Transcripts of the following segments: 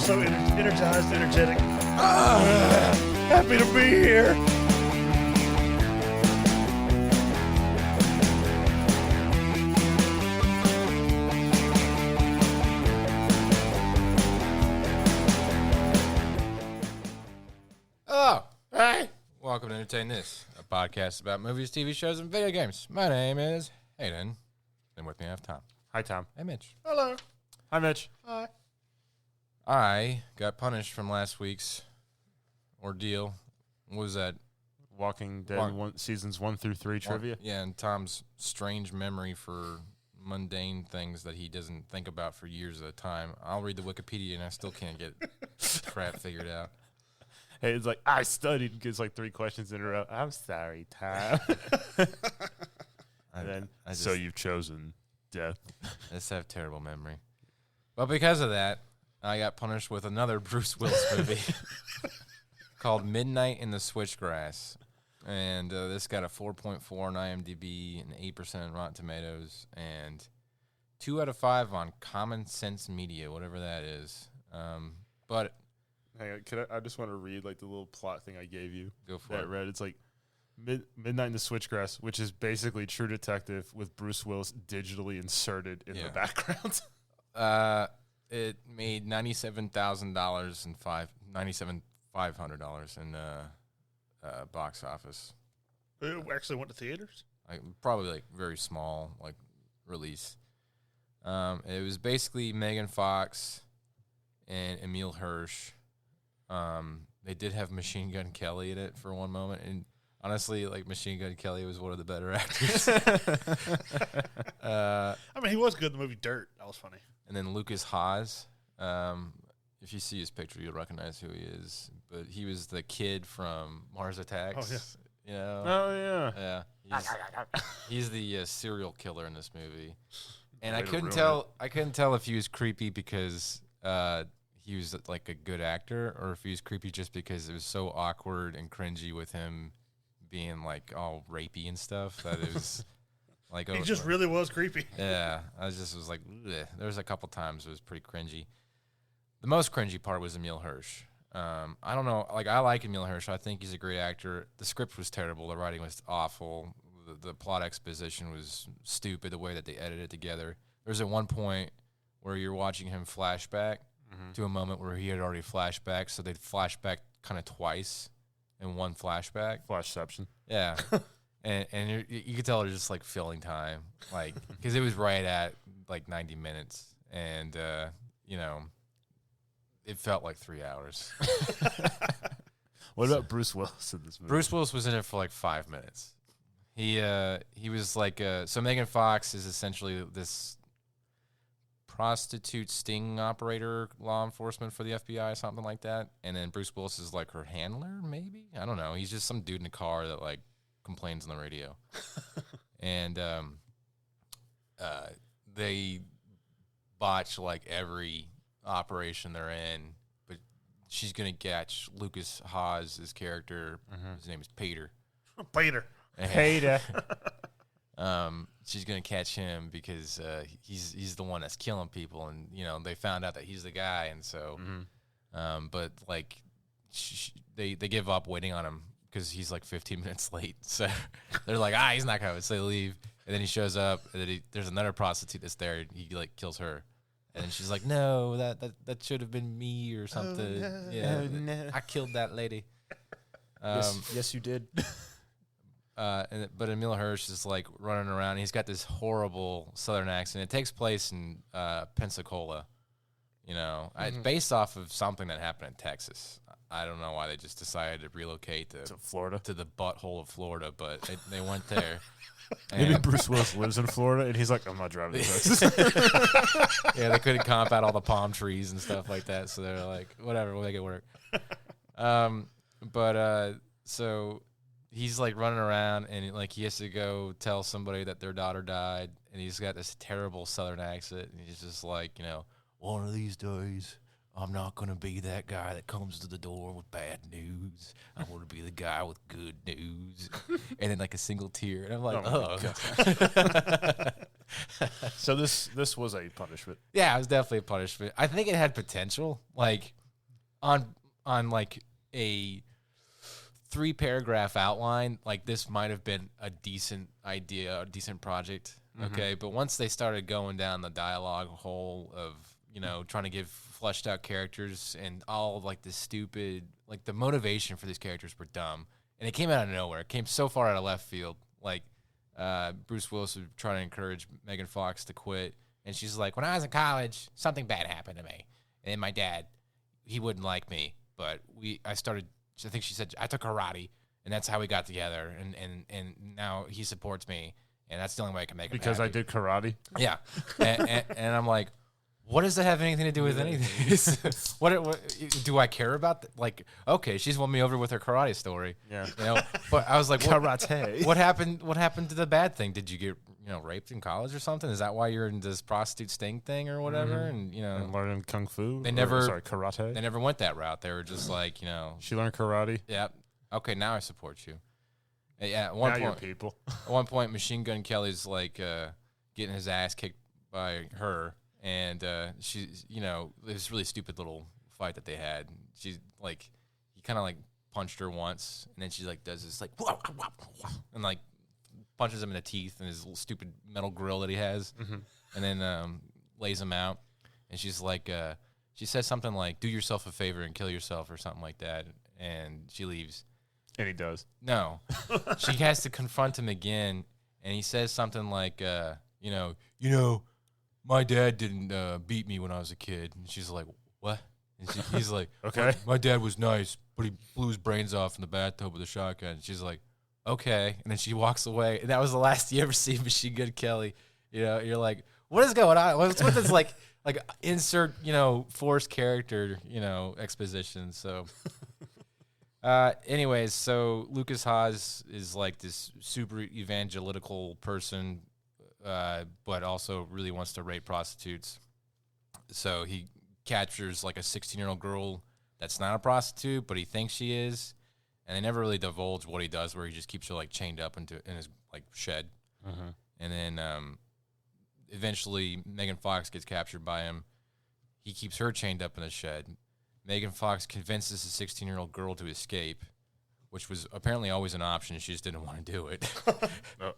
so energized, energetic. Happy to be here. Oh, hey! Welcome to Entertain This, a podcast about movies, TV shows, and video games. My name is Hayden, and with me I have Tom. Hi, Tom. Hey, Mitch. Hello. Hi, Mitch. Hi. I got punished from last week's ordeal. What was that? Walking Dead seasons 1 through 3 trivia. Yeah, and Tom's strange memory for mundane things that he doesn't think about for years at a time. I'll read the Wikipedia, and I still can't get crap figured out. Hey, it's like, I studied, gives like 3 questions in a row. I'm sorry, Tom. And then, so you've chosen death. I just have terrible memory. But because of that, I got punished with another Bruce Willis movie called Midnight in the Switchgrass. And this got a 4.4 on IMDb and 8% on Rotten Tomatoes and 2 out of 5 on Common Sense Media, whatever that is. But Hang on, I just want to read like the little plot thing I gave you. Go for that it. read, it's like Midnight in the Switchgrass, which is basically True Detective with Bruce Willis digitally inserted in the background. It made $97,000 and $500 in box office. It actually went to theaters? Probably like very small like release. It was basically Megan Fox and Emile Hirsch. They did have Machine Gun Kelly in it for one moment, and honestly, like Machine Gun Kelly was one of the better actors. I mean, he was good in the movie Dirt. That was funny. And then Lucas Haas. If you see his picture, you'll recognize who he is. But he was the kid from Mars Attacks. Oh, yeah. You know? Oh, yeah. Yeah. He's the serial killer in this movie. And Way I to couldn't ruin tell if he was creepy because he was like a good actor, or if he was creepy just because it was so awkward and cringy with him being like all rapey and stuff that it was like He just really was creepy. Yeah, I was like, bleh. There was a couple times it was pretty cringy. The most cringy part was Emile Hirsch. I don't know, like I like Emile Hirsch. I think he's a great actor. The script was terrible. The writing was awful. The plot exposition was stupid. The way that they edited it together. There's at one point where you're watching him flashback to a moment where he had already flashback, so they'd flashback kind of twice in one flashback. Flashception. Yeah. And you could tell they're just like filling time, like because it was right at like 90 minutes, and you know, it felt like 3 hours. What about Bruce Willis in this movie? Bruce Willis was in it for like 5 minutes. He was like so Megan Fox is essentially this prostitute sting operator, law enforcement for the FBI, something like that, and then Bruce Willis is like her handler, maybe. I don't know. He's just some dude in a car that like complains on the radio. And they botch like every operation they're in, but she's gonna catch Lucas Haas' character. His name is Peter. Peter. She's gonna catch him because he's the one that's killing people, and you know they found out that he's the guy, and so but like they give up waiting on him because he's like 15 minutes late. So they're like, he's not coming. So they leave, and then he shows up, and then there's another prostitute that's there. And he like kills her, and then she's like, "No, that should have been me or something." Oh, no. Yeah, Oh, no. I killed that lady. Yes, you did. But Emile Hirsch is like running around. He's got this horrible Southern accent. It takes place in Pensacola. You know, it's based off of something that happened in Texas. I don't know why they just decided to relocate to Florida, to the butthole of Florida, but they went there. Maybe Bruce Willis lives in Florida, and he's like, I'm not driving to Texas. Yeah, they couldn't comp out all the palm trees and stuff like that, so they're like, whatever, we'll make it work. So he's like running around, and like he has to go tell somebody that their daughter died, and he's got this terrible Southern accent, and he's just like, you know, one of these days, I'm not going to be that guy that comes to the door with bad news. I'm going to be the guy with good news. And then like a single tear. And I'm like, oh. So this was a punishment. Yeah, it was definitely a punishment. I think it had potential. Like on like a 3-paragraph outline, like this might have been a decent idea, a decent project. Okay, but once they started going down the dialogue hole of, you know, trying to give fleshed out characters and all of like the stupid, like the motivation for these characters were dumb. And it came out of nowhere. It came so far out of left field. Like Bruce Willis was trying to encourage Megan Fox to quit. And she's like, when I was in college, something bad happened to me. And then my dad, he wouldn't like me. But I think she said, I took karate. And that's how we got together. And now he supports me. And that's the only way I can make him Because happy. I did karate? Yeah. and I'm like, what does that have anything to do with anything? what do I care about? Like, okay, she's won me over with her karate story. Yeah. You know, but I was like, Karate. What happened to the bad thing? Did you get, you know, raped in college or something? Is that why you're in this prostitute sting thing or whatever? And, you know, And learning kung fu? karate. They They never went that route. They were just like, you know. She learned karate? Yeah. Okay, now I support you. Yeah, at Now you're people. At one point, Machine Gun Kelly's like getting his ass kicked by her. And she's, you know, this really stupid little fight that they had. She's like, he kind of like punched her once, and then she like does this like, and like punches him in the teeth and his little stupid metal grill that he has, and then lays him out. And she's like, she says something like, "Do yourself a favor and kill yourself" or something like that. And she leaves. And he does. No, she has to confront him again, and he says something like, you know. My dad didn't beat me when I was a kid. And she's like, what? And he's like, Okay. My dad was nice, but he blew his brains off in the bathtub with a shotgun. And she's like, okay. And then she walks away. And that was the last you ever see Machine Gun Kelly. You know, you're like, what is going on? What's with this, like insert, you know, forced character, you know, exposition. So, anyways, so Lucas Haas is like this super evangelical person, but also really wants to rape prostitutes. So he captures like a 16-year-old girl that's not a prostitute, but he thinks she is. And they never really divulge what he does, where he just keeps her like chained up in his like shed. And then eventually Megan Fox gets captured by him. He keeps her chained up in the shed. Megan Fox convinces the 16-year-old girl to escape, which was apparently always an option. She just didn't want to do it.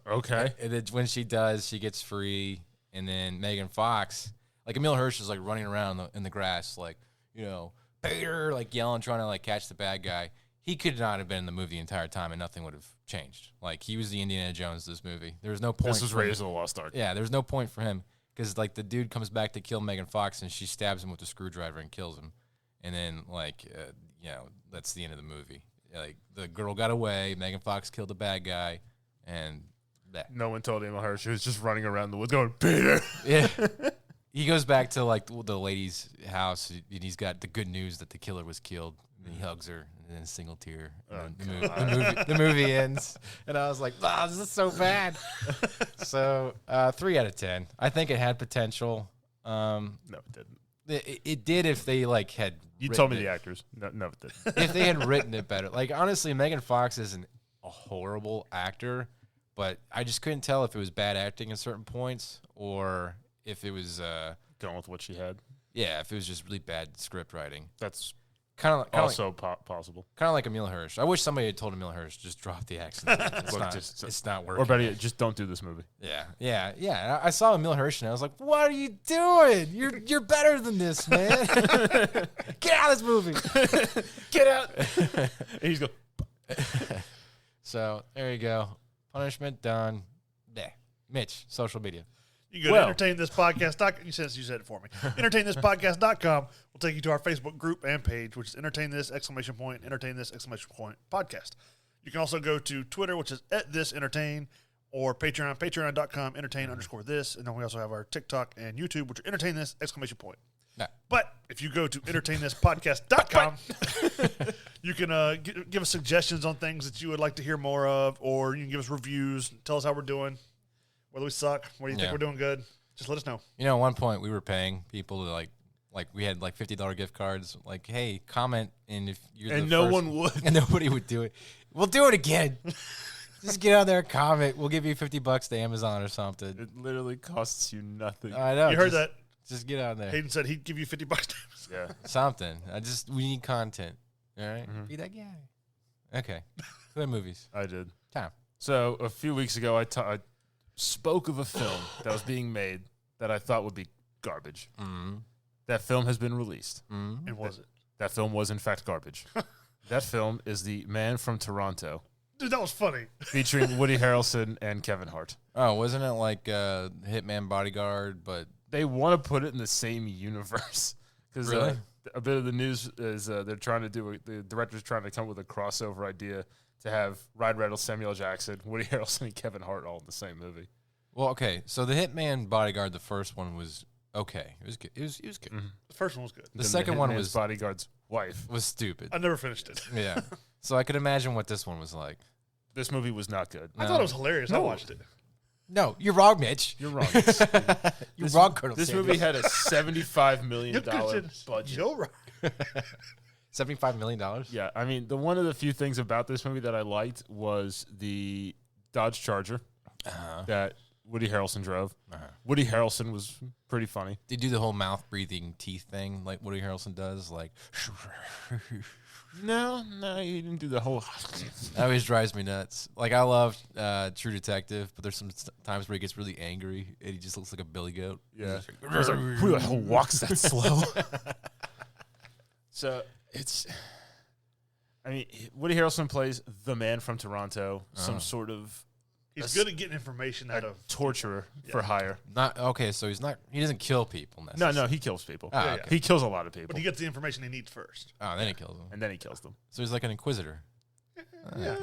Okay. And then when she does, she gets free. And then Megan Fox, like Emile Hirsch is like running around in the grass, like, you know, Peter, like yelling, trying to like catch the bad guy. He could not have been in the movie the entire time and nothing would have changed. Like, he was the Indiana Jones of this movie. There was no point. This was Raiders of the Lost Ark. Yeah, there's no point for him because like the dude comes back to kill Megan Fox and she stabs him with a screwdriver and kills him. And then like, you know, that's the end of the movie. Like, the girl got away, Megan Fox killed the bad guy, and that. No one told Emil Hirsch. He was just running around the woods going, Peter. Yeah. He goes back to like the lady's house, and he's got the good news that the killer was killed. And he hugs her, and then a single tear. And the movie ends, and I was like, "Wow, this is so bad." So 3 out of 10. I think it had potential. No, it didn't. It did if they like had. You told me the actors. No, it didn't. If they had written it better. Like, honestly, Megan Fox isn't a horrible actor, but I just couldn't tell if it was bad acting at certain points or if it was Going with what she had. yeah, if it was just really bad script writing. That's Kind of also possible. kind of like Emile Hirsch. I wish somebody had told Emile Hirsch just drop the accent. Look, It's not working. Or better yet, just don't do this movie. Yeah. I saw Emile Hirsch and I was like, "What are you doing? You're better than this, man. Get out of this movie. Get out. And he's going. So there you go. Punishment done. Yeah. Mitch, social media. You can go to entertain this podcast. You said it for me. EntertainThisPodcast.com will take you to our Facebook group and page, which is Entertain This ! Entertain This ! Podcast. You can also go to Twitter, which is @ThisEntertain, or Patreon, patreon.com, entertain_this. And then we also have our TikTok and YouTube, which are Entertain This! Nah. But if you go to EntertainThisPodcast.com, you can give us suggestions on things that you would like to hear more of, or you can give us reviews, tell us how we're doing. Whether we suck, whether you think we're doing good, just let us know. You know, at one point we were paying people to like we had like $50 gift cards. Like, hey, comment, and if you're and the no first, one would, and nobody would do it. We'll do it again. Just get out there, comment. We'll give you $50 to Amazon or something. It literally costs you nothing. I know. You heard that? Just get out there. Hayden said he'd give you $50. Yeah. Something. We need content. All right? Be that guy. Okay. Who had movies? I did. Time. So a few weeks ago, I spoke of a film that was being made that I thought would be garbage. That film has been released. And was it? That film was, in fact, garbage. That film is The Man from Toronto. Dude, that was funny. Featuring Woody Harrelson and Kevin Hart. Oh, wasn't it like Hitman Bodyguard, but... They want to put it in the same universe. Because Really? A bit of the news is they're trying to the director's trying to come up with a crossover idea to have Ryan Reynolds, Samuel Jackson, Woody Harrelson, and Kevin Hart all in the same movie. Well, okay. So the Hitman Bodyguard, the first one was okay. It was good. It was good. The first one was good. The second one was Bodyguard's wife. Was stupid. I never finished it. Yeah. So I could imagine what this one was like. This movie was not good. I thought it was hilarious. I watched it. No, you're wrong, Mitch. You're wrong. You're wrong, Colonel This Sanders. movie had a $75 million budget. You're right. $75 million? Yeah, I mean, one of the few things about this movie that I liked was the Dodge Charger that Woody Harrelson drove. Woody Harrelson was pretty funny. They do the whole mouth-breathing teeth thing like Woody Harrelson does. Like, No, he didn't do the whole... that always drives me nuts. Like, I love True Detective, but there's some times where he gets really angry and he just looks like a billy goat. Yeah. He's I was like, who the hell walks that slow? So, I mean, Woody Harrelson plays the man from Toronto, some sort of... He's good at getting information out of torturer for hire. Not okay, so he doesn't kill people necessarily. No, he kills people. Oh, okay. He kills a lot of people. But he gets the information he needs first. Oh, then he kills them. And then he kills them. So he's like an inquisitor. Yeah.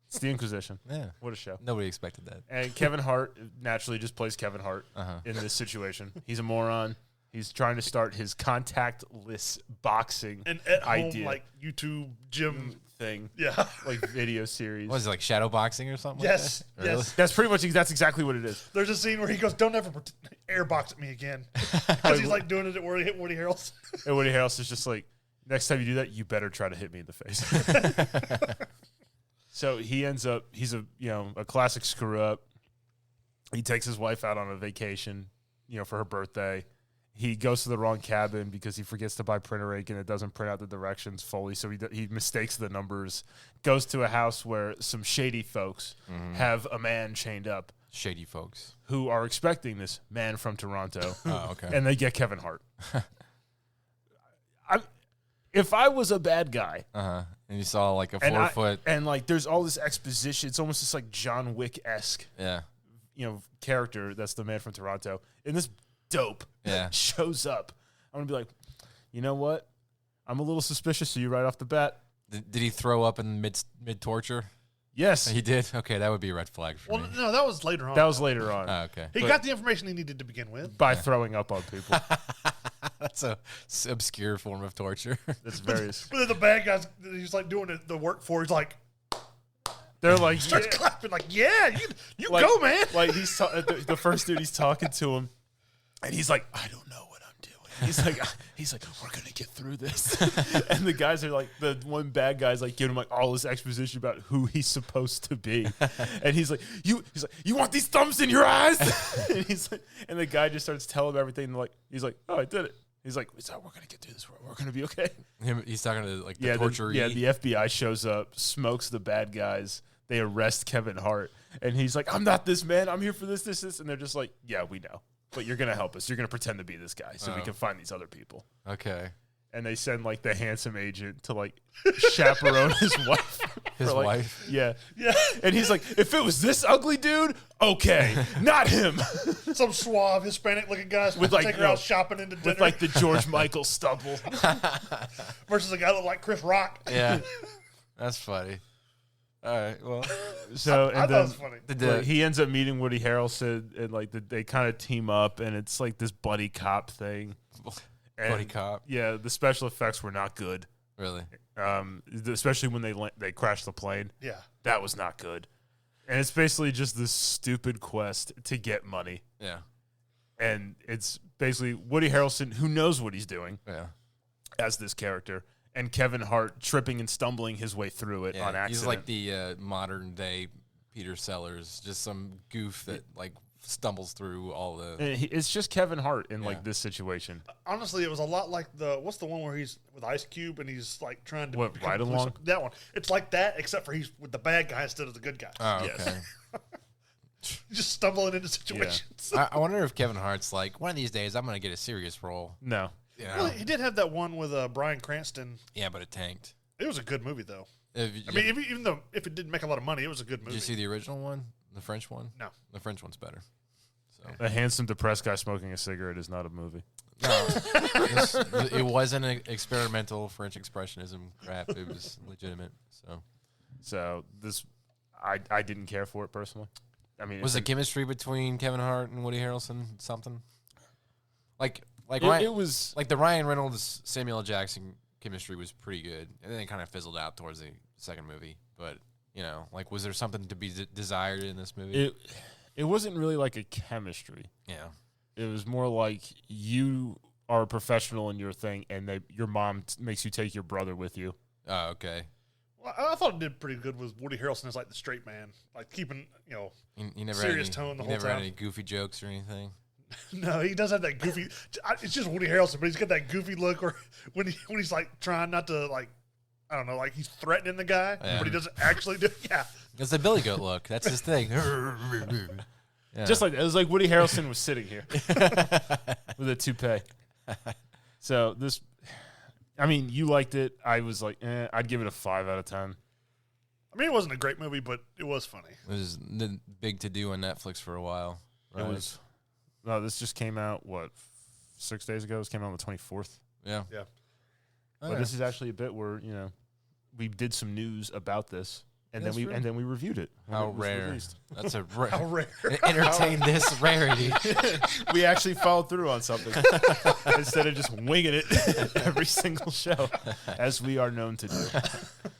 It's the Inquisition. Yeah. What a show. Nobody expected that. And Kevin Hart naturally just plays Kevin Hart in this situation. He's a moron. He's trying to start his contactless boxing And at home, idea. like YouTube gym thing. Yeah. Like video series. What is it, like shadow boxing or something? Yes. Like that? Really? Yes. That's pretty much, that's exactly what it is. There's a scene where he goes, "Don't ever airbox at me again," because he's like doing it at where he hit Woody Harrelson. And Woody Harrelson's just like, next time you do that, you better try to hit me in the face. So he ends up, he's a classic screw up. He takes his wife out on a vacation, for her birthday. He goes to the wrong cabin because he forgets to buy printer ink and it doesn't print out the directions fully. So he mistakes the numbers, goes to a house where some shady folks have a man chained up. Shady folks. Who are expecting this man from Toronto. Oh, okay. And they get Kevin Hart. If I was a bad guy. And you saw like a 4 foot. And like there's all this exposition. It's almost just like John Wick-esque. Yeah. Character that's the man from Toronto. And this dope shows up. I'm going to be like, you know what? I'm a little suspicious of you right off the bat. Did he throw up in mid torture? Yes. He did? Okay, that would be a red flag for me. Well, no, that was later on. That was later on. Oh, okay. He got the information he needed to begin with. By throwing up on people. That's a obscure form of torture. That's very... But then the bad guys he's like doing the work for, he's like... They're like... starts clapping like, yeah, you like, go, man. Like he's the first dude, he's talking to him. And he's like, I don't know what I'm doing. He's like, we're gonna get through this. And the guys are like, the one bad guy's like giving him like all this exposition about who he's supposed to be. And he's like, you want these thumbs in your eyes? and the guy just starts telling him everything. And he's like, oh, I did it. He's like, we're gonna get through this. We're gonna be okay. He's talking to like the torture. The FBI shows up, smokes the bad guys. They arrest Kevin Hart, and he's like, I'm not this man. I'm here for this. And they're just like, yeah, we know. But you're going to help us. You're going to pretend to be this guy so we can find these other people. Okay. And they send, like, the handsome agent to, like, chaperone his wife. His wife? Yeah. Yeah. And he's like, if it was this ugly dude, okay. Not him. Some suave Hispanic-looking guys with, like, take her out shopping into dinner. With, like, the George Michael stubble. Versus a guy that looked like Chris Rock. Yeah. That's funny. All right, well, so I thought it was funny. Like, he ends up meeting Woody Harrelson, and like they kind of team up, and it's like this buddy cop thing. Buddy cop, yeah. The special effects were not good, really. Especially when they crashed the plane. Yeah, that was not good. And it's basically just this stupid quest to get money. Yeah, and it's basically Woody Harrelson, who knows what he's doing. Yeah, as this character. And Kevin Hart tripping and stumbling his way through it on accident. He's like the modern day Peter Sellers, just some goof that like stumbles through all the. It's just Kevin Hart in like this situation. Honestly, it was a lot like what's the one where he's with Ice Cube and he's like trying to Ride Along? That one. It's like that, except for he's with the bad guy instead of the good guy. Oh, okay. Just stumbling into situations. I wonder if Kevin Hart's like, one of these days I'm going to get a serious role. No. Yeah. Well, he did have that one with Bryan Cranston. Yeah, but it tanked. It was a good movie, though. If even though if it didn't make a lot of money, it was a good movie. Did you see the original one? The French one? No. The French one's better. So. A handsome, depressed guy smoking a cigarette is not a movie. No. It wasn't an experimental French expressionism crap. It was legitimate. So this, I didn't care for it personally. I mean, was the chemistry between Kevin Hart and Woody Harrelson something? It was like the Ryan Reynolds Samuel L. Jackson chemistry was pretty good, and then it kind of fizzled out towards the second movie. But like, was there something to be desired in this movie? It wasn't really like a chemistry. Yeah, it was more like you are a professional in your thing, and your mom makes you take your brother with you. Oh, okay. Well, I thought it did pretty good with Woody Harrelson as like the straight man, like keeping He never serious had tone the he whole never time. had any goofy jokes or anything. No, he does have that goofy. It's just Woody Harrelson, but he's got that goofy look where when he's like trying not to like, I don't know, like he's threatening the guy, but he doesn't actually do it. Yeah. It's the Billy Goat look. That's his thing. Yeah. Just like that. It was like Woody Harrelson was sitting here with a toupee. So this, I mean, you liked it. I was like, I'd give it a 5 out of 10. I mean, it wasn't a great movie, but it was funny. It was big to do on Netflix for a while. Right? It was. No, this just came out, 6 days ago? This came out on the 24th. Yeah. Yeah. But this is actually a bit where, we did some news about this. And then we reviewed it. How rare. Released. That's a How rare. entertain this rarity. We actually followed through on something instead of just winging it every single show, as we are known to do.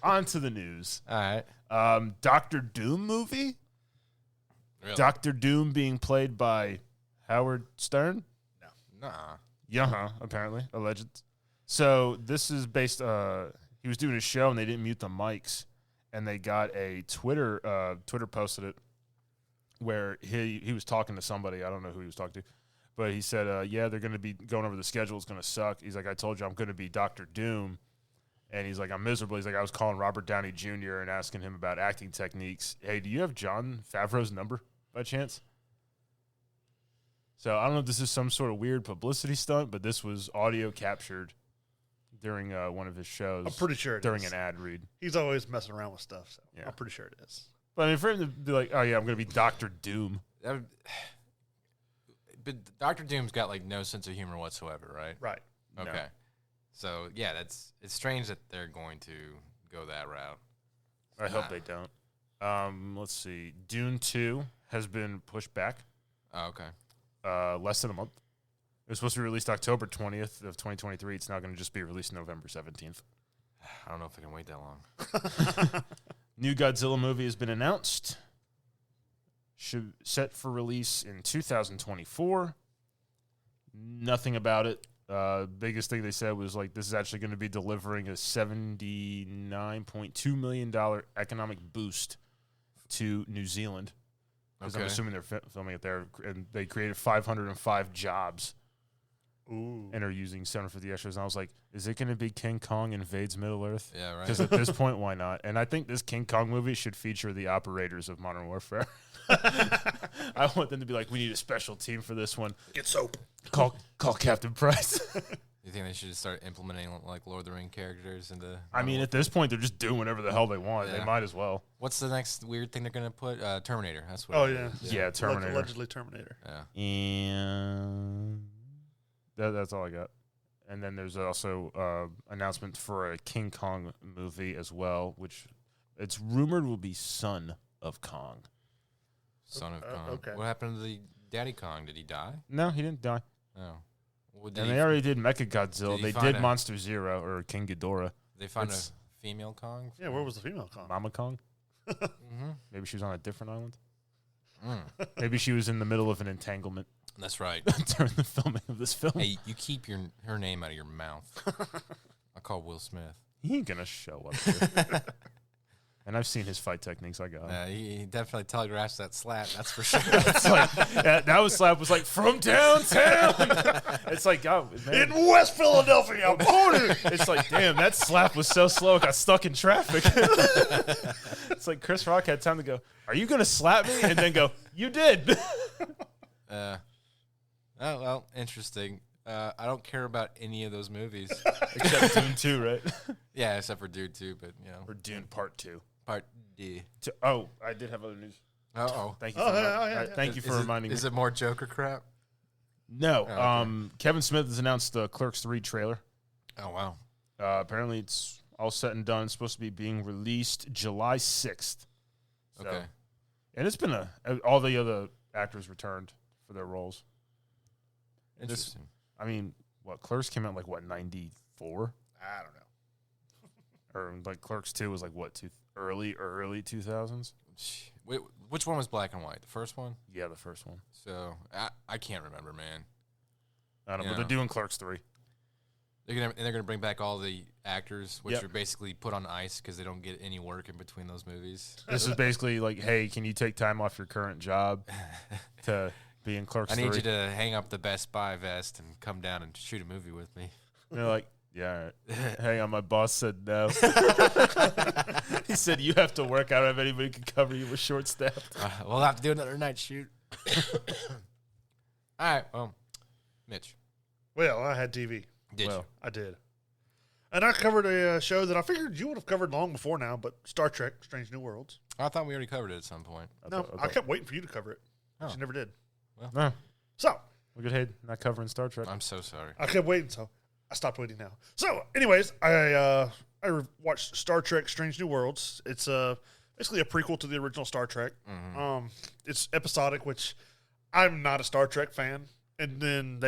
On to the news. All right. Dr. Doom movie? Really? Dr. Doom being played by Howard Stern? Nah. Yeah, apparently. Alleged. So this is based, he was doing a show and they didn't mute the mics. And they got a Twitter posted it where he was talking to somebody. I don't know who he was talking to. But he said, they're going to be going over the schedule. It's going to suck. He's like, I told you I'm going to be Dr. Doom. And he's like, I'm miserable. He's like, I was calling Robert Downey Jr. and asking him about acting techniques. Hey, do you have Jon Favreau's number by chance? So I don't know if this is some sort of weird publicity stunt, but this was audio captured during one of his shows. I'm pretty sure it during is. an ad read. He's always messing around with stuff, so Yeah. I'm pretty sure it is. But I mean, for him to be like, oh, yeah, I'm going to be Dr. Doom. But Dr. Doom's got like no sense of humor whatsoever, right? Right. Okay. No. So yeah, it's strange that they're going to go that route. I hope they don't. Let's see. Dune 2 has been pushed back Oh, okay. less than a month. It was supposed to be released October 20th of 2023. It's now going to just be released November 17th. I don't know if I can wait that long. New Godzilla movie has been announced. Should set for release in 2024. Nothing about it. Biggest thing they said was like this is actually going to be delivering a $79.2 million economic boost to New Zealand. Because I'm assuming they're filming it there, and they created 505 jobs. Ooh. And are using 750 extras. And I was like, is it going to be King Kong invades Middle Earth? Yeah, right. Because at this point, why not? And I think this King Kong movie should feature the operators of Modern Warfare. I want them to be like, we need a special team for this one. Get soap. Call Captain Price. You think they should start implementing like Lord of the Rings characters into? I mean, at this point, they're just doing whatever the hell they want. Yeah. They might as well. What's the next weird thing they're gonna put? Terminator. That's what. Oh, it yeah. is. Yeah, Terminator. Allegedly Terminator. Yeah. And that's all I got. And then there's also announcement for a King Kong movie as well, which it's rumored will be Son of Kong. Son of Kong. Okay. What happened to the Daddy Kong? Did he die? No, he didn't die. Oh. Well, And they already did Mechagodzilla. did he They find did a- Monster Zero or King Ghidorah. They found It's- a female Kong. Yeah, where was the female Kong? Mama Kong. Mm-hmm. Maybe she was on a different island. Mm. Maybe she was in the middle of an entanglement That's right. during the filming of this film. Hey, you keep her name out of your mouth. I'll call Will Smith. He ain't gonna show up here. And I've seen his fight techniques. I got him. He definitely telegraphs that slap. That's for sure. It's like that was slap was like from downtown. It's like man. In West Philadelphia, pony. It's like damn, that slap was so slow. I got stuck in traffic. It's like Chris Rock had time to go. Are you gonna slap me? And then go. You did. Oh well, interesting. I don't care about any of those movies. Except Dune 2, right? Yeah, except for Dune 2, but Or Dune Part 2. Part D. Oh, I did have other news. Uh-oh. Thank you. Thank you for reminding me. Is it more Joker crap? No. Oh, okay. Kevin Smith has announced the Clerks 3 trailer. Oh, wow. Apparently, it's all set and done. It's supposed to be being released July 6th. So, Okay. And it's been all the other actors returned for their roles. Interesting. I mean, Clerks came out like, 94? I don't know. Or like Clerks 2 was like, early 2000s? Wait, which one was black and white? The first one? Yeah, the first one. So, I can't remember, man. I don't know, but they're doing Clerks 3. They're gonna bring back all the actors, which Yep. are basically put on ice because they don't get any work in between those movies. This is basically like, hey, can you take time off your current job to be in Clerks 3? I need you to hang up the Best Buy vest and come down and shoot a movie with me. And they're like, yeah, all right. Hang on, my boss said no. He said, you have to work. I don't have anybody who can cover you. We're short-staffed. We'll have to do another night shoot. All right, well, Mitch. Well, I had TV. Did you? I did. And I covered a show that I figured you would have covered long before now, but Star Trek, Strange New Worlds. I thought we already covered it at some point. I kept waiting for you to cover it. Oh. You never did. No. So, Look at Hayden not covering Star Trek. I'm so sorry. I kept waiting, so I stopped waiting now. So, anyways, I watched Star Trek: Strange New Worlds. It's basically a prequel to the original Star Trek. Mm-hmm. It's episodic, which I'm not a Star Trek fan. And then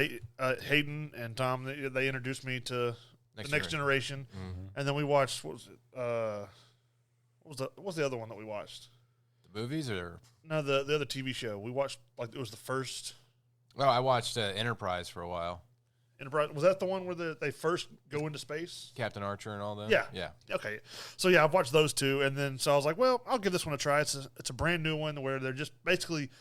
Hayden and Tom, they introduced me to the Next Generation. Mm-hmm. And then we watched what was the other one that we watched? The movies or No, the other TV show we watched. Like it was the first. Well, I watched Enterprise for a while. Enterprise, was that the one where they first go into space? Captain Archer and all that. Yeah. Yeah. Okay. So yeah, I've watched those two, and then so I was like, well, I'll give this one a try. It's a brand new one where they're just basically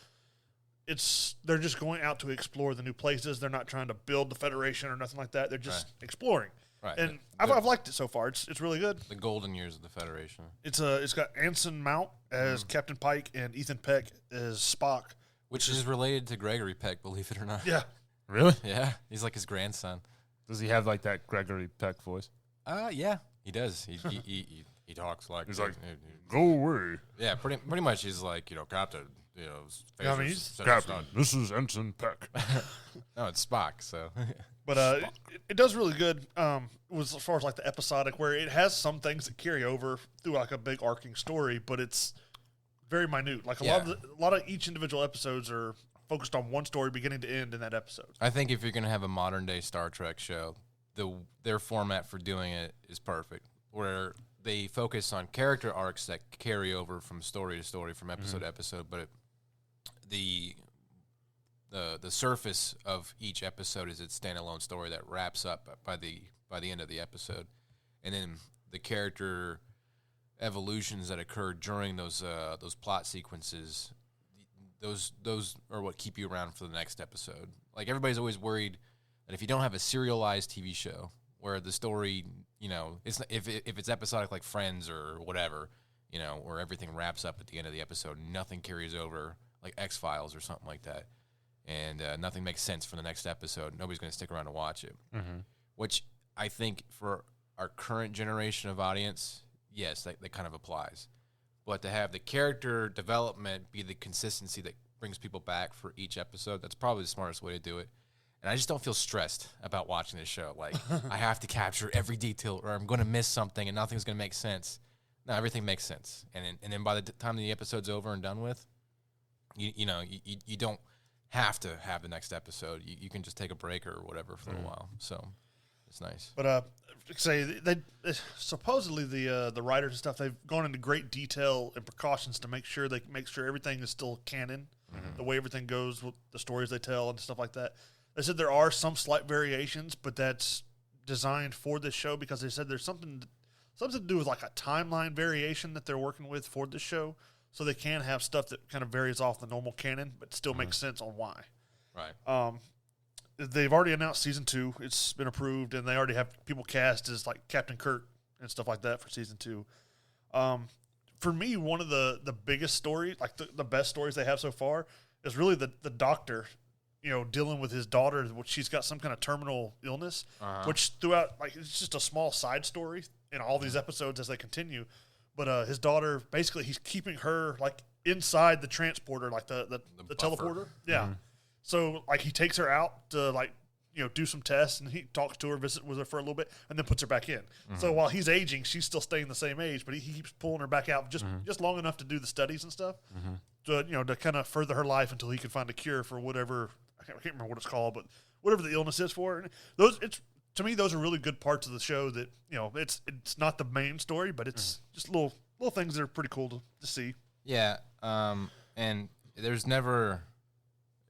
they're just going out to explore the new places. They're not trying to build the Federation or nothing like that. They're just exploring. Right. And I've liked it so far. It's really good. The golden years of the Federation. It's got Anson Mount as Captain Pike and Ethan Peck as Spock. Which is related to Gregory Peck, believe it or not. Yeah. Really? Yeah. He's like his grandson. Does he have like that Gregory Peck voice? Yeah. He does. He talks like He's like, go away. Yeah, pretty much he's like, Captain, Captain, this is Ensign Peck. No, it's Spock, so. But it does really good. Was as far as like the episodic, where it has some things that carry over through like a big arcing story, but it's very minute. Like a lot of each individual episodes are focused on one story, beginning to end in that episode. I think if you're gonna have a modern day Star Trek show, their format for doing it is perfect, where they focus on character arcs that carry over from story to story, from episode to episode, but the surface of each episode is its standalone story that wraps up by the end of the episode, and then the character evolutions that occur during those plot sequences, those are what keep you around for the next episode. Like everybody's always worried that if you don't have a serialized TV show where the story, it's if it's episodic like Friends or whatever, where everything wraps up at the end of the episode, nothing carries over like X-Files or something like that. And nothing makes sense for the next episode. Nobody's going to stick around to watch it. Mm-hmm. Which I think for our current generation of audience, yes, that kind of applies. But to have the character development be the consistency that brings people back for each episode, that's probably the smartest way to do it. And I just don't feel stressed about watching this show. Like, I have to capture every detail or I'm going to miss something and nothing's going to make sense. No, everything makes sense. And then by the time the episode's over and done with, you don't have to have the next episode. You can just take a break or whatever for a while. So it's nice. But they supposedly the writers and stuff, they've gone into great detail and precautions to make sure everything is still canon, the way everything goes with the stories they tell and stuff like that. They said there are some slight variations, but that's designed for this show because they said there's something something to do with like a timeline variation that they're working with for this show, so they can have stuff that kind of varies off the normal canon, but still makes sense on why. Right. They've already announced season 2. It's been approved, and they already have people cast as like Captain Kirk and stuff like that for season 2. For me, one of the biggest stories, like the best stories they have so far, is really the doctor, dealing with his daughter, which she's got some kind of terminal illness, which throughout, like, it's just a small side story in all these episodes as they continue. But his daughter, basically, he's keeping her like inside the transporter, like the teleporter. Yeah. Mm-hmm. So like he takes her out to like do some tests, and he talks to her, visit with her for a little bit, and then puts her back in. Mm-hmm. So while he's aging, she's still staying the same age, but he keeps pulling her back out just long enough to do the studies and stuff, to kind of further her life until he can find a cure for whatever. I can't remember what it's called, but whatever the illness is for her. To me, those are really good parts of the show that it's not the main story, but it's just little things that are pretty cool to see. Yeah, and there's never,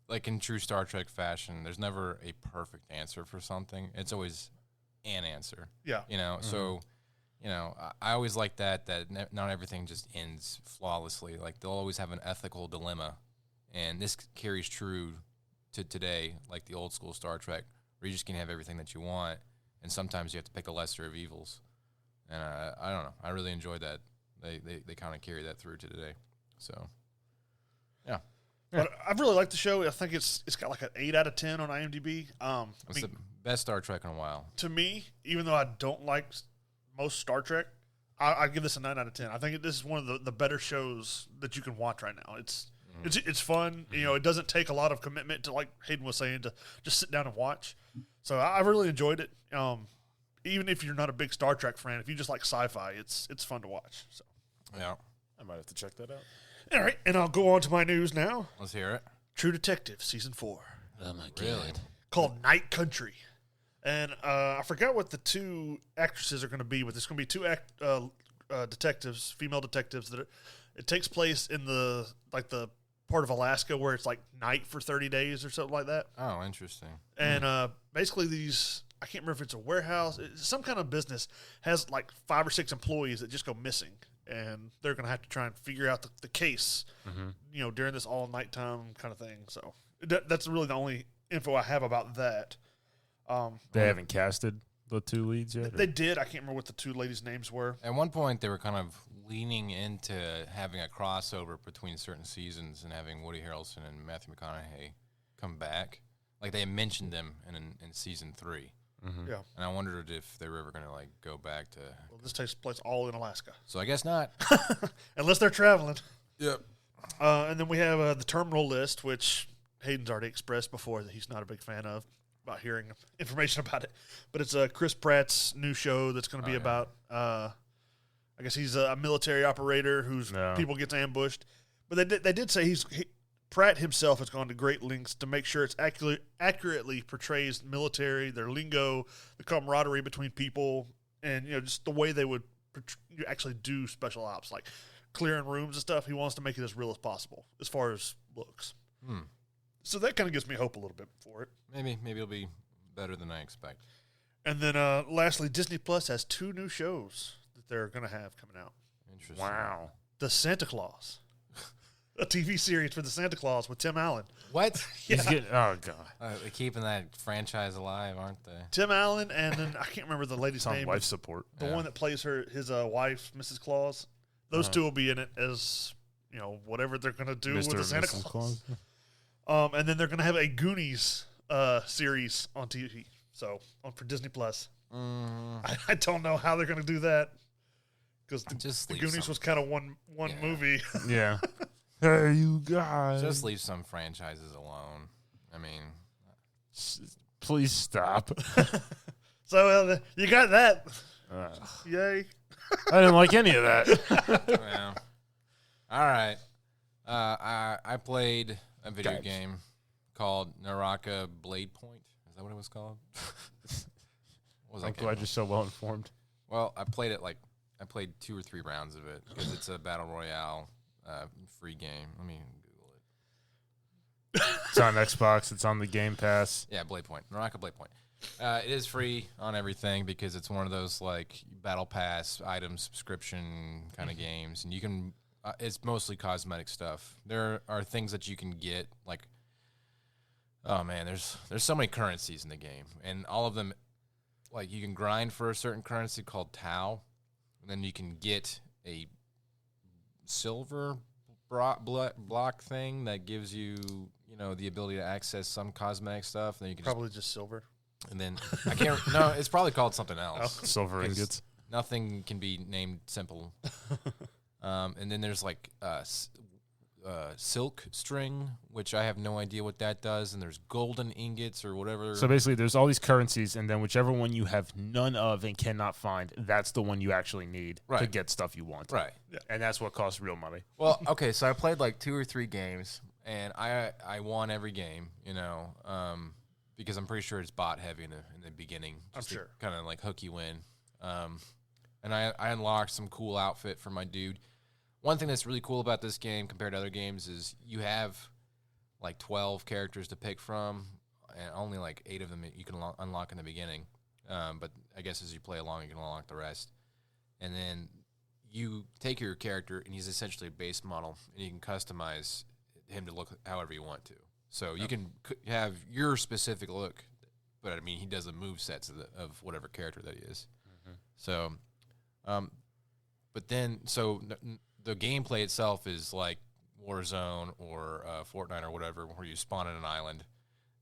like in true Star Trek fashion, there's never a perfect answer for something. It's always an answer. Yeah. So, I always like that not everything just ends flawlessly. Like, they'll always have an ethical dilemma. And this carries true to today, like the old school Star Trek, where you just can have everything that you want, and sometimes you have to pick the lesser of evils. And I don't know. I really enjoyed that. They kind of carry that through to today. So, yeah. But I've really liked the show. I think it's got like an 8 out of 10 on IMDb. It's the best Star Trek in a while. To me, even though I don't like most Star Trek, I give this a 9 out of 10. I think this is one of the better shows that you can watch right now. It's fun. It doesn't take a lot of commitment to, like Hayden was saying, to just sit down and watch. So I really enjoyed it. Even if you're not a big Star Trek fan, if you just like sci-fi, it's fun to watch. So yeah, I might have to check that out. All right, and I'll go on to my news now. Let's hear it. True Detective Season 4. Oh, my God. Called Night Country. And I forgot what the 2 actresses are going to be, but there's going to be 2 detectives, female detectives. It takes place in the part of Alaska where it's like night for 30 days or something like that. Oh, interesting. And basically these, I can't remember if it's a warehouse, some kind of business has like 5 or 6 employees that just go missing. And they're going to have to try and figure out the case, during this all nighttime kind of thing. So that's really the only info I have about that. They haven't casted the 2 leads yet? They did. I can't remember what the 2 ladies' names were. At one point, they were kind of leaning into having a crossover between certain seasons and having Woody Harrelson and Matthew McConaughey come back. Like, they mentioned them in season 3. Yeah. And I wondered if they were ever going to, like, go back to... Well, this takes place all in Alaska. So I guess not. Unless they're traveling. Yep. And then we have the terminal list, which Hayden's already expressed before that he's not a big fan of, about hearing information about it. But it's Chris Pratt's new show that's going to be about, I guess he's a military operator whose people gets ambushed. But they did say Pratt himself has gone to great lengths to make sure it's accurately portrays military, their lingo, the camaraderie between people, and just the way they would actually do special ops, like clearing rooms and stuff. He wants to make it as real as possible as far as looks. So that kind of gives me hope a little bit for it. Maybe it'll be better than I expect. And then lastly, Disney Plus has 2 new shows that they're going to have coming out. Interesting. Wow. The Santa Claus. A TV series for the Santa Claus with Tim Allen. What? He's getting, oh, God. They're keeping that franchise alive, aren't they? Tim Allen, and then I can't remember the lady's name. Life support. The one that plays his wife, Mrs. Claus. Those 2 will be in it as, whatever they're going to do with the Santa Claus. And then they're going to have a Goonies series on TV, so for Disney Plus. I don't know how they're going to do that because the Goonies was kind of one movie. Yeah. Hey, you guys. Just leave some franchises alone. I mean, please stop. So you got that. Yay. I didn't like any of that. Well, all right. I played a video game called Naraka Bladepoint. Is that what it was called? I'm glad you're so well informed. Well, I played 2 or 3 rounds of it because it's a battle royale free game. Let me Google it. It's on Xbox. It's on the Game Pass. Yeah, Bladepoint. Naraka Bladepoint. It is free on everything because it's one of those like battle pass item subscription kind of games, and you can. It's mostly cosmetic stuff. There are things that you can get like. Oh man, there's so many currencies in the game, and all of them, like you can grind for a certain currency called Tau, and then you can get a silver block thing that gives you, the ability to access some cosmetic stuff. And then you can Probably just silver. And then I can't. No, it's probably called something else. Silver ingots. Nothing can be named simple. And then there's like silk string, which I have no idea what that does. And there's golden ingots or whatever. So basically, there's all these currencies, and then whichever one you have none of and cannot find, that's the one you actually need to get stuff you want. Right. Yeah. And that's what costs real money. Well, okay, so I played like 2 or 3 games, and I won every game, because I'm pretty sure it's bot heavy in the beginning. I'm sure. Kind of like hook you in. And I unlocked some cool outfit for my dude. One thing that's really cool about this game compared to other games is you have like 12 characters to pick from, and only like 8 of them you can unlock in the beginning. But I guess as you play along, you can unlock the rest. And then you take your character, and he's essentially a base model, and you can customize him to look however you want to. So you can have your specific look, but I mean, he does the move sets of whatever character that he is. Mm-hmm. So, but then, the gameplay itself is like Warzone or Fortnite or whatever, where you spawn in an island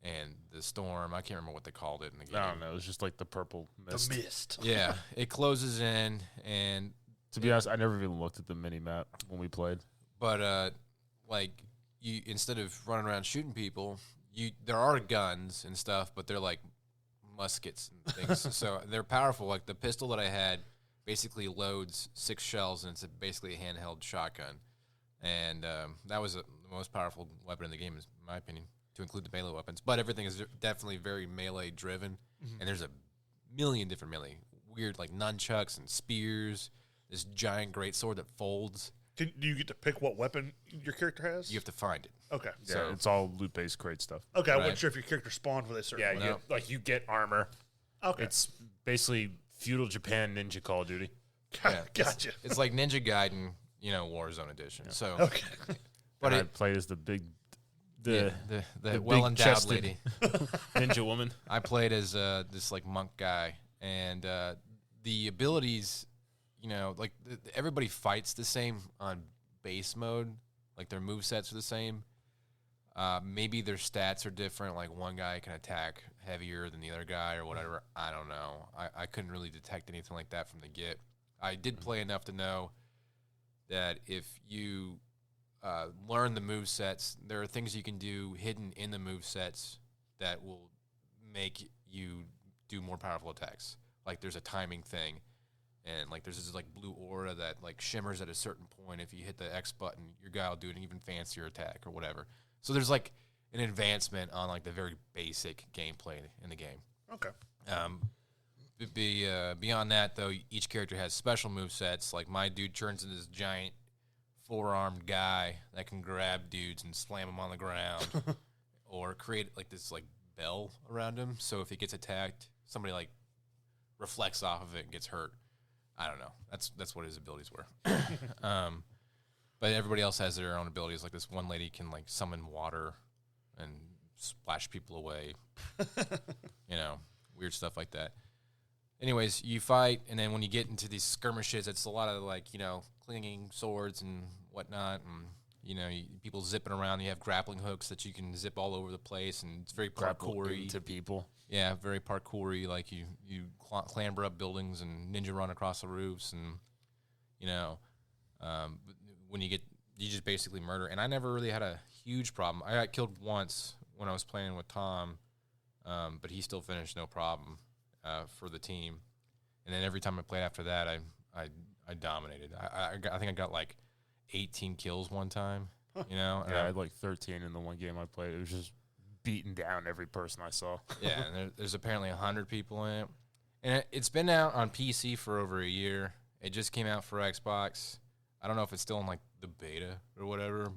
and the storm, I can't remember what they called it in the game. I don't know. It was just like the purple mist. The mist. Yeah. It closes in, and to be honest, I never even looked at the mini-map when we played. But, like, you instead of running around shooting people, there are guns and stuff, but they're like muskets and things. So they're powerful. Like the pistol that I had basically loads 6 shells, and it's basically a handheld shotgun. And that was the most powerful weapon in the game, in my opinion, to include the melee weapons. But everything is definitely very melee-driven, and there's a million different melee. Weird, like, nunchucks and spears, this giant greatsword that folds. Do you get to pick what weapon your character has? You have to find it. Okay. Yeah, So- it's all loot-based crate stuff. Okay, I Right. wasn't sure if your character spawned with a certain Yeah, weapon. you get armor. Okay. It's basically feudal Japan ninja Call of Duty. Yeah, Gotcha. It's like Ninja Gaiden, Warzone edition. So, Okay. but I it, played as the the the well-endowed big-chested- lady. ninja woman. I played as this like monk guy, and the abilities, like everybody fights the same on base mode. Like their movesets are the same. Maybe their stats are different. Like one guy can attack heavier than the other guy or whatever. I don't know. I couldn't really detect anything like that from the get. I did play enough to know that if you learn the movesets, there are things you can do hidden in the movesets that will make you do more powerful attacks. Like there's a timing thing, and like there's this like blue aura that like shimmers at a certain point. If you hit the X button, your guy will do an even fancier attack or whatever. So there's like an advancement on like the very basic gameplay in the game. Okay. Beyond that, though, each character has special movesets. Like my dude turns into this giant 4-armed guy that can grab dudes and slam them on the ground, or create like this like bell around him. So if he gets attacked, somebody like reflects off of it and gets hurt. I don't know. That's what his abilities were. But everybody else has their own abilities. Like this one lady can like summon water and splash people away. Weird stuff like that. Anyways, you fight, and then when you get into these skirmishes, it's a lot of like clinging swords and whatnot, and people zipping around. You have grappling hooks that you can zip all over the place, and it's very parkour-y. To people. Yeah, very parkour-y. Like you clamber up buildings and ninja run across the roofs, and when you just basically murder. And I never really had a huge problem. I got killed once when I was playing with Tom, but he still finished no problem for the team. And then every time I played after that, I dominated. I think I got like 18 kills one time. Yeah, I had like 13 in the one game I played. It was just beating down every person I saw. Yeah, and there's apparently 100 people in it. And it's been out on PC for over a year. It just came out for Xbox. I don't know if it's still in like the beta or whatever,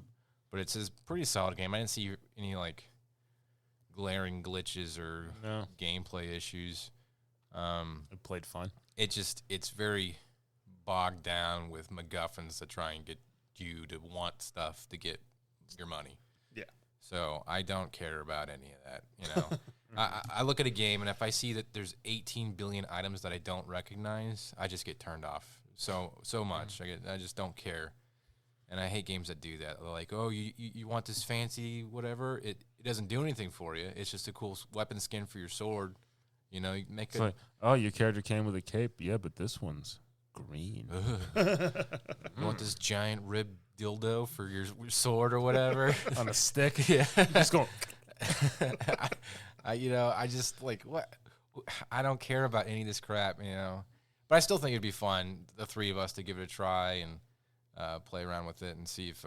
but it's a pretty solid game. I didn't see any like glaring glitches or gameplay issues. It played fun. It's very bogged down with MacGuffins to try and get you to want stuff to get your money. Yeah. So I don't care about any of that. You know, I look at a game, and if I see that there's 18 billion items that I don't recognize, I just get turned off so much. I just don't care. And I hate games that do that. They're like, oh, you want this fancy whatever? It doesn't do anything for you. It's just a cool weapon skin for your sword. You know, you make like, oh, your character came with a cape. Yeah, but this one's green. You want this giant rib dildo for your sword or whatever? On a stick? Yeah. Just going. I just like, what? I don't care about any of this crap, you know. But I still think it'd be fun, the three of us, to give it a try and play around with it and see if,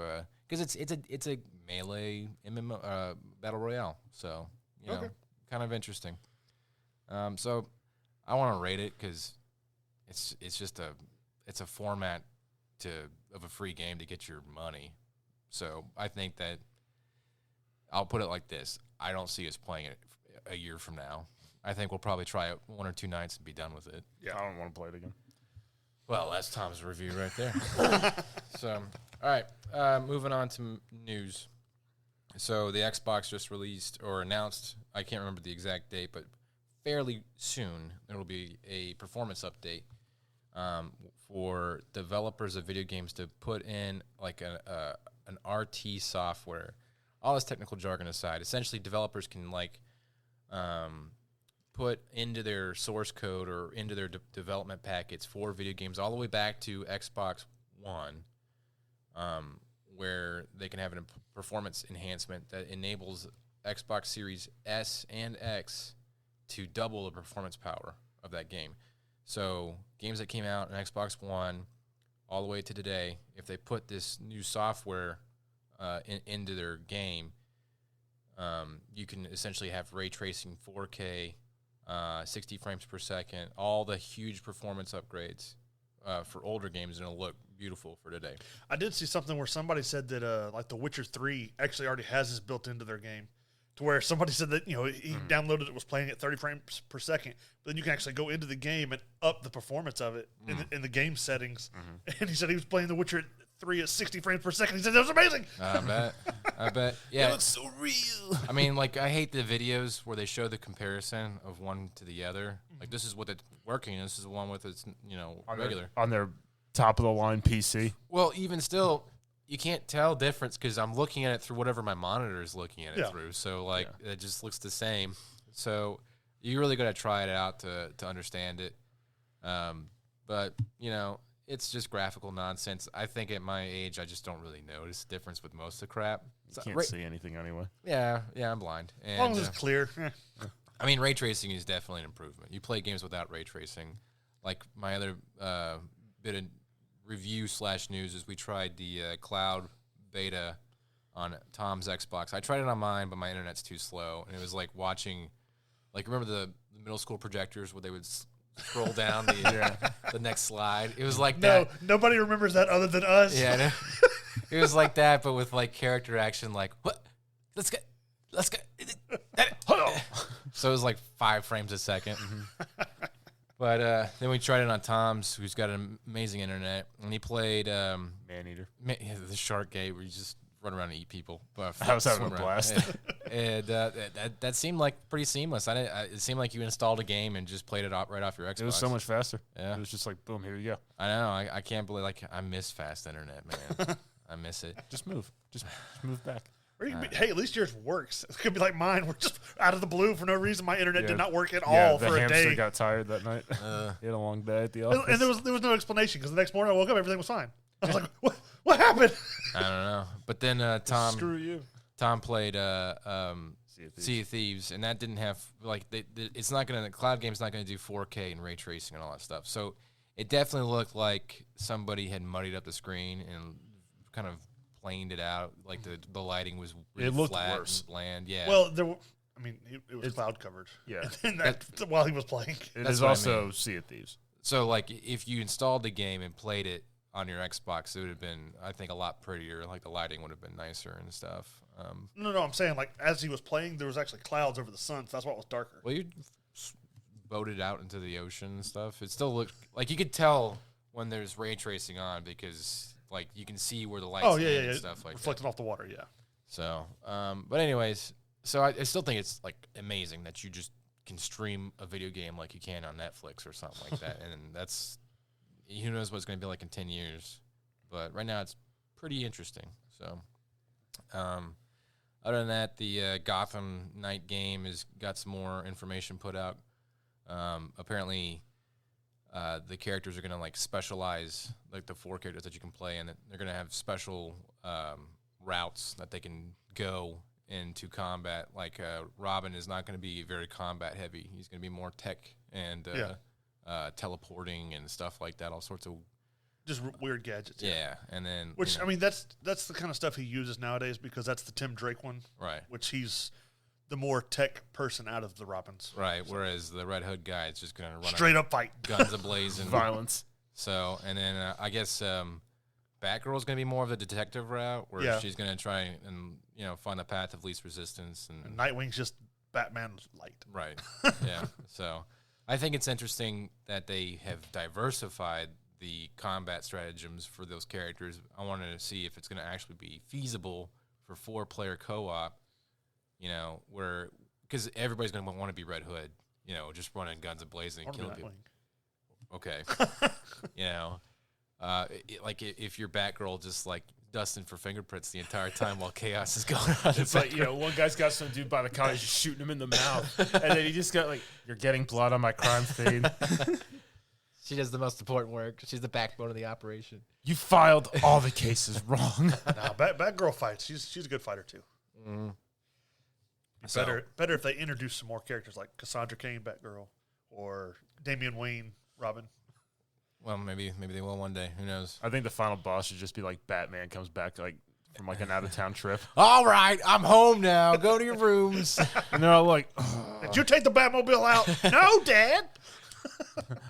because it's a melee MMO battle royale, so you know, kind of interesting. So I want to rate it because it's just a format of a free game to get your money. So I think that I'll put it like this: I don't see us playing it a year from now. I think we'll probably try it 1 or 2 nights and be done with it. Yeah, I don't want to play it again. Well, that's Tom's review right there. So, all right, moving on to news. So the Xbox just released or announced, I can't remember the exact date, but fairly soon there will be a performance update for developers of video games to put in like an RT software. All this technical jargon aside, essentially developers can like put into their source code or into their development packets for video games all the way back to Xbox One, where they can have a performance enhancement that enables Xbox Series S and X to double the performance power of that game. So games that came out on Xbox One all the way to today, if they put this new software into their game, you can essentially have ray tracing 4K, 60 frames per second, all the huge performance upgrades for older games, and it'll look beautiful for today. I did see something where somebody said that like The Witcher 3 actually already has this built into their game, to where somebody said that, you know, he downloaded it, was playing at 30 frames per second, but then you can actually go into the game and up the performance of it in the game settings. And he said he was playing The Witcher 3 at 60 frames per second. He said that was amazing. I bet. Yeah. It looks so real. I mean, like, I hate the videos where they show the comparison of one to the other. Like, this is what it's working, and this is the one with its, you know, regular. On their top-of-the-line PC. Well, even still, you can't tell difference because I'm looking at it through whatever my monitor is looking at it through. So, like, it just looks the same. So, you really got to try it out to understand it. But, you know, it's just graphical nonsense. I think at my age, I just don't really notice the difference with most of the crap. You can't see anything anyway. Yeah, I'm blind. And, As long as it's clear. I mean, ray tracing is definitely an improvement. You play games without ray tracing. Like, my other bit of review/news is we tried the cloud beta on Tom's Xbox. I tried it on mine, but my internet's too slow. And it was like watching, like, remember the middle school projectors where they would scroll down the next slide? It was like that. No, nobody remembers that other than us. Yeah, it was like that, but with like character action, like, what? Let's go. So it was like 5 frames a second. But then we tried it on Tom's, who's got an amazing internet, and he played Maneater. The Shark Gate, where you just run around and eat people. I was having a blast. And that seemed like pretty seamless. It seemed like you installed a game and just played it right off your Xbox. It was so much faster. Yeah. It was just like, boom, here you go. I know. I can't believe, like, I miss fast internet, man. I miss it. Just move. Just move back. Or you can be, hey, at least yours works. It could be like mine. We're just out of the blue for no reason. My internet did not work at all for a day. The hamster got tired that night. He had a long day at the office. And there was no explanation because the next morning I woke up, everything was fine. I was like, what happened? I don't know. But then Tom, Screw you. Tom played Sea of Thieves, and that didn't have, like, it's not going to, the cloud game's not going to do 4K and ray tracing and all that stuff. So it definitely looked like somebody had muddied up the screen and kind of planed it out. Like the lighting was really flat and bland. Yeah. Well, it was cloud covered. Yeah. And while he was playing. It is also Sea of Thieves. So, like, if you installed the game and played it on your Xbox, it would have been, I think, a lot prettier. Like, the lighting would have been nicer and stuff. No, I'm saying like as he was playing, there was actually clouds over the sun, so that's why it was darker. Well, you boated out into the ocean and stuff. It still looked like you could tell when there's ray tracing on because like you can see where the lights and stuff like reflecting that. off the water. Yeah. So, but anyways, so I still think it's like amazing that you just can stream a video game like you can on Netflix or something like that, and that's who knows what it's going to be like in 10 years. But right now it's pretty interesting. So, other than that, the Gotham Knight game has got some more information put out. Apparently, the characters are going to like specialize, like the 4 characters that you can play, and they're going to have special routes that they can go into combat. Like Robin is not going to be very combat heavy. He's going to be more tech and teleporting and stuff like that. All sorts of just weird gadgets. Yeah, and then which I mean that's the kind of stuff he uses nowadays because that's the Tim Drake one, right? Which he's the more tech person out of the Robins, right? So. Whereas the Red Hood guy is just going to run straight up fight, guns ablazing, violence. So and then I guess Batgirl's going to be more of the detective route, where she's going to try and find the path of least resistance, and Nightwing's just Batman's light, right? Yeah. So I think it's interesting that they have diversified the combat stratagems for those characters. I wanted to see if it's going to actually be feasible for 4-player co-op, where because everybody's going to want to be Red Hood, just running guns and blazing and killing people. Okay. Like if you're Batgirl just like dusting for fingerprints the entire time while chaos is going on. It's like, one guy's got some dude by the collar just shooting him in the mouth. And then he just got like, you're getting blood on my crime scene. She does the most important work. She's the backbone of the operation. You filed all the cases wrong. Batgirl fights. She's a good fighter too. Mm-hmm. Better if they introduce some more characters like Cassandra Cain, Batgirl, or Damian Wayne, Robin. Well, maybe they will one day. Who knows? I think the final boss should just be like Batman comes back like from like an out of town trip. All right, I'm home now. Go to your rooms. And they're all like, "Did you take the Batmobile out?" "No, Dad."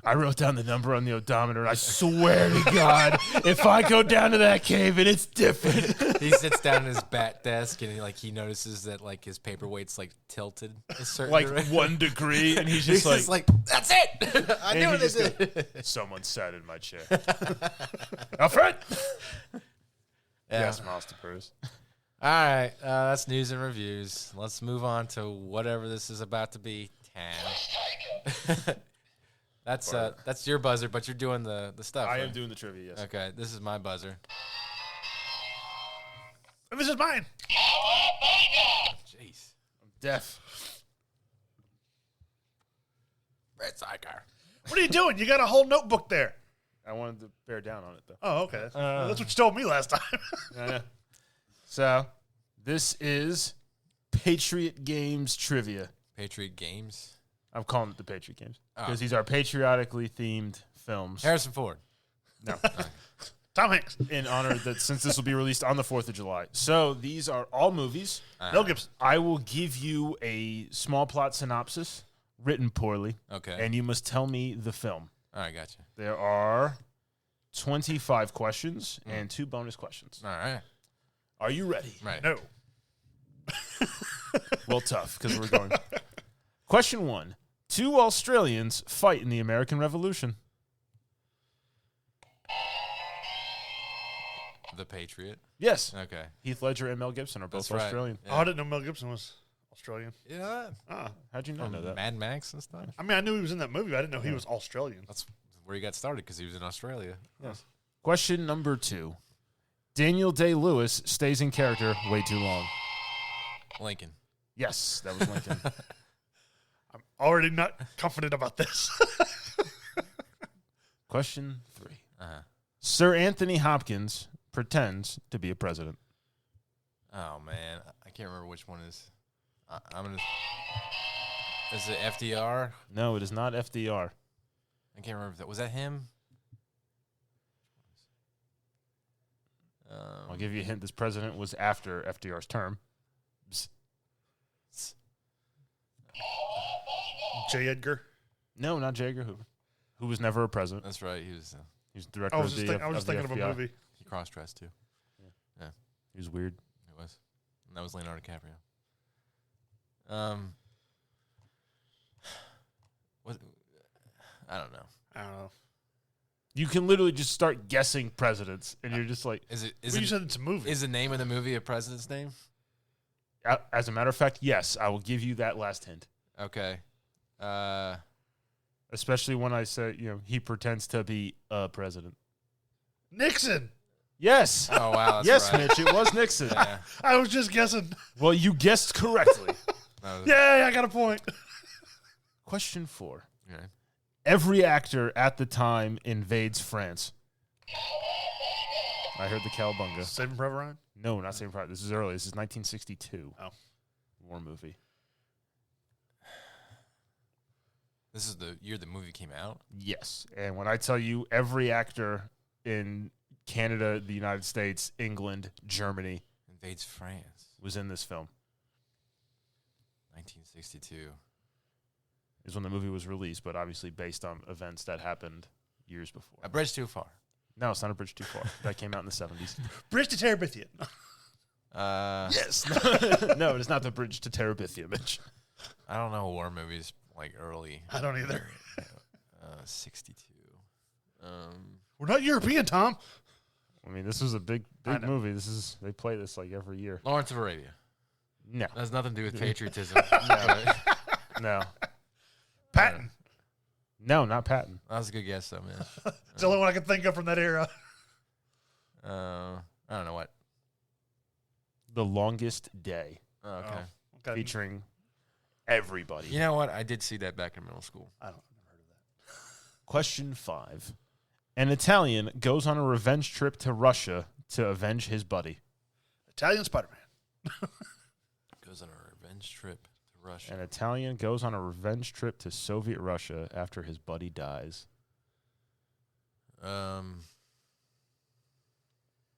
I wrote down the number on the odometer, and I swear to God, if I go down to that cave and it's different. He sits down at his bat desk and he notices that like his paperweight's like tilted a certain like direction. 1 degree, and he's just like, that's it. I knew it. Someone sat in my chair. Alfred. Yeah. Yes, Master Bruce. All right, that's news and reviews. Let's move on to whatever this is about to be. That's your buzzer, but you're doing the stuff. I right? am doing the trivia, yes. Okay, this is my buzzer. And this is mine. Jeez. I'm deaf. Red Sidecar. What are you doing? You got a whole notebook there. I wanted to bear down on it, though. Oh, okay. That's what you told me last time. Yeah. So, this is Patriot Games trivia. Patriot Games? I'm calling it the Patriot Games Oh. because these are patriotically themed films. Harrison Ford. No. Tom Hanks. In honor that since this will be released on the 4th of July. So, these are all movies. Mel Gibson. I will give you a small plot synopsis written poorly. Okay. And you must tell me the film. All right, gotcha. There are 25 questions and 2 bonus questions. All right. Are you ready? Right. No. Well, tough, because we're going. Question 1. 2 Australians fight in the American Revolution. The Patriot. Yes. Okay. Heath Ledger and Mel Gibson are both That's right. Australian. Yeah. Oh, I didn't know Mel Gibson was Australian. Yeah. How'd you not know that? Mad Max and stuff. I mean, I knew he was in that movie, but I didn't know he was Australian. That's where he got started because he was in Australia. Yes. Question number 2. Daniel Day-Lewis stays in character way too long. Lincoln. Yes, that was Lincoln. I'm already not confident about this. Question 3. Uh-huh. Sir Anthony Hopkins pretends to be a president. Oh, man. I can't remember which one is. I'm going to... Is it FDR? No, it is not FDR. I can't remember if that... Was that him? I'll give you a hint. This president was after FDR's term. J. Edgar. No, not J. Edgar Hoover, who was never a president. That's right. He was... He was the director I was of just, the I was just thinking of a FBI. movie. He cross-dressed, too. He was weird. It was. And that was Leonardo DiCaprio. What? I don't know. I don't know. You can literally just start guessing presidents, and you're just like, Is it? Well, you said it's a movie. Is the name of the movie a president's name? as a matter of fact, yes, I will give you that last hint. Okay. Especially when I say, he pretends to be a president. Nixon. Yes. Oh, wow. That's Yes, right. Mitch, it was Nixon. Yeah. I was just guessing. Well, you guessed correctly. That was- Yay, I got a point. Question 4. Okay. Every actor at the time invades France. I heard the cowabunga. Saving Private Ryan? No, not Saving Private. This is early. This is 1962. Oh. War movie. This is the year the movie came out? Yes. And when I tell you every actor in Canada, the United States, England, Germany Invades France. was in this film, 1962. is when the movie was released, but obviously based on events that happened years before. A bridge too far. No, it's not A Bridge Too Far. That came out in the 70s. Bridge to Terabithia. Yes. No, it's not The Bridge to Terabithia, Mitch. I don't know war movies like early. I don't either. 62. We're not European, Tom. I mean, this was a big I know. movie. They play this like every year. Lawrence of Arabia. No. That has nothing to do with patriotism. No. Patton. No, not Patton. That was a good guess, though, man. It's the only one I can think of from that era. I don't know what. The Longest Day, Oh, okay. Okay. featuring everybody. You know what? I did see that back in middle school. I don't never heard of that. Question 5. An Italian goes on a revenge trip to Russia to avenge his buddy. Italian Spider-Man. Goes on a revenge trip to Russia. An Italian goes on a revenge trip to Soviet Russia after his buddy dies. The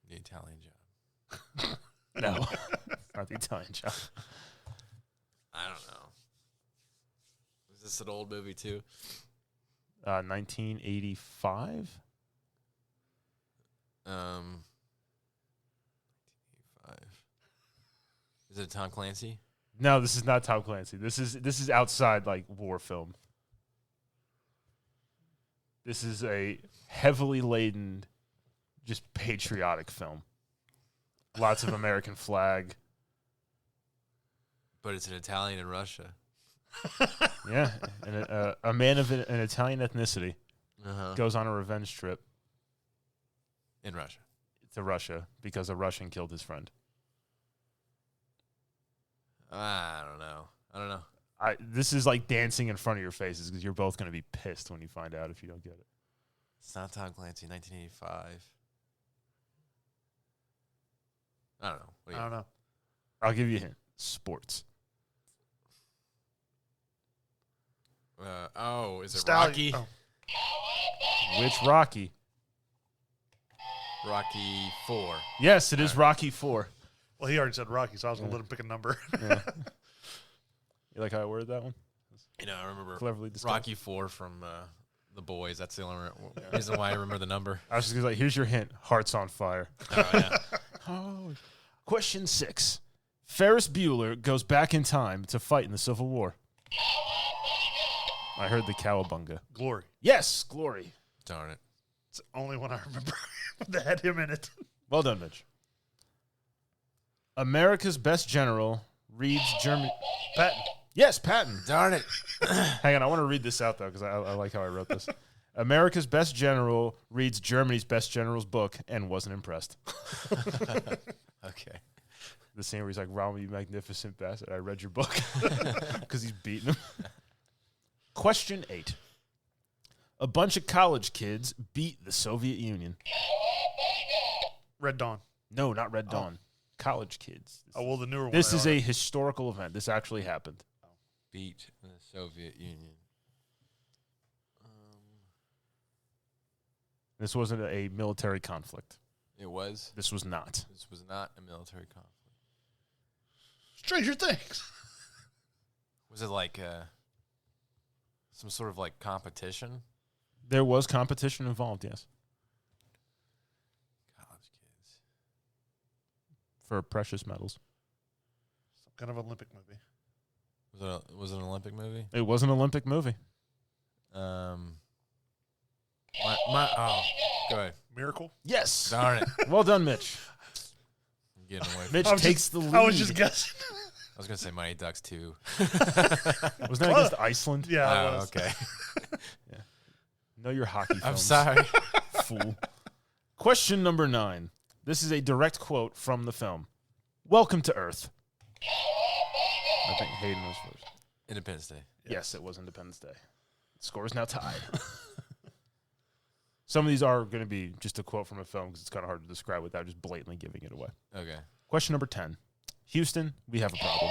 Italian Job. No. Not the Italian job. I don't know. Is this an old movie, too? 1985? 1985. Is it Tom Clancy? No, this is not Tom Clancy. This is outside like war film. This is a heavily laden, just patriotic film. Lots of American flag. But it's an Italian in Russia. Yeah, and a man of an Italian ethnicity Uh-huh. goes on a revenge trip In Russia. to Russia because a Russian killed his friend. I don't know. This is like dancing in front of your faces because you're both going to be pissed when you find out if you don't get it. It's not Tom Clancy, 1985. I don't know. What do I you- don't know. I'll give you a hint. Sports. Is it Stallion. Rocky? Oh. Which Rocky? Rocky 4. Yes, it is Rocky 4. Well, he already said Rocky, so I was going to let him pick a number. Yeah. You like how I worded that one? You know, I remember Cleverly disguised. Rocky 4 from The Boys. That's the only reason why I remember the number. I was just gonna like, here's your hint. Heart's on fire. Oh, yeah. Oh. Question 6. Ferris Bueller goes back in time to fight in the Civil War. I heard the cowabunga. Glory. Yes, Glory. Darn it. It's the only one I remember that had him in it. Well done, Mitch. America's best general reads German. Patton. Yes, Patton. Darn it. Hang on, I want to read this out though because I like how I wrote this. America's best general reads Germany's best general's book and wasn't impressed. Okay. The scene where he's like, "Round you magnificent bastard, I read your book," because he's beating him. Question 8. A bunch of college kids beat the Soviet Union. Red Dawn. No, not Red Dawn. College kids. Oh, well, the newer one. This I is already- a historical event. This actually happened. Beat the Soviet Union. This wasn't a military conflict. It was. This was not. This was not a military conflict. Stranger Things. Was it like some sort of like competition? There was competition involved, yes, College kids. for precious metals. Kind of Olympic movie. Was it an Olympic movie? It was an Olympic movie. Oh, go ahead. Miracle? Yes. Darn it. Well done, Mitch. I'm getting away from Mitch takes the lead. I was just guessing. I was going to say Mighty Ducks 2. Was that against Iceland? Yeah, it Oh, was. okay. Yeah. Know your hockey films. I'm sorry. Fool. Question number 9. This is a direct quote from the film. Welcome to Earth. I think Hayden was first. Independence Day. Yes, it was Independence Day. The score is now tied. Some of these are going to be just a quote from a film because it's kind of hard to describe without just blatantly giving it away. Okay. Question number 10. Houston, we have a problem.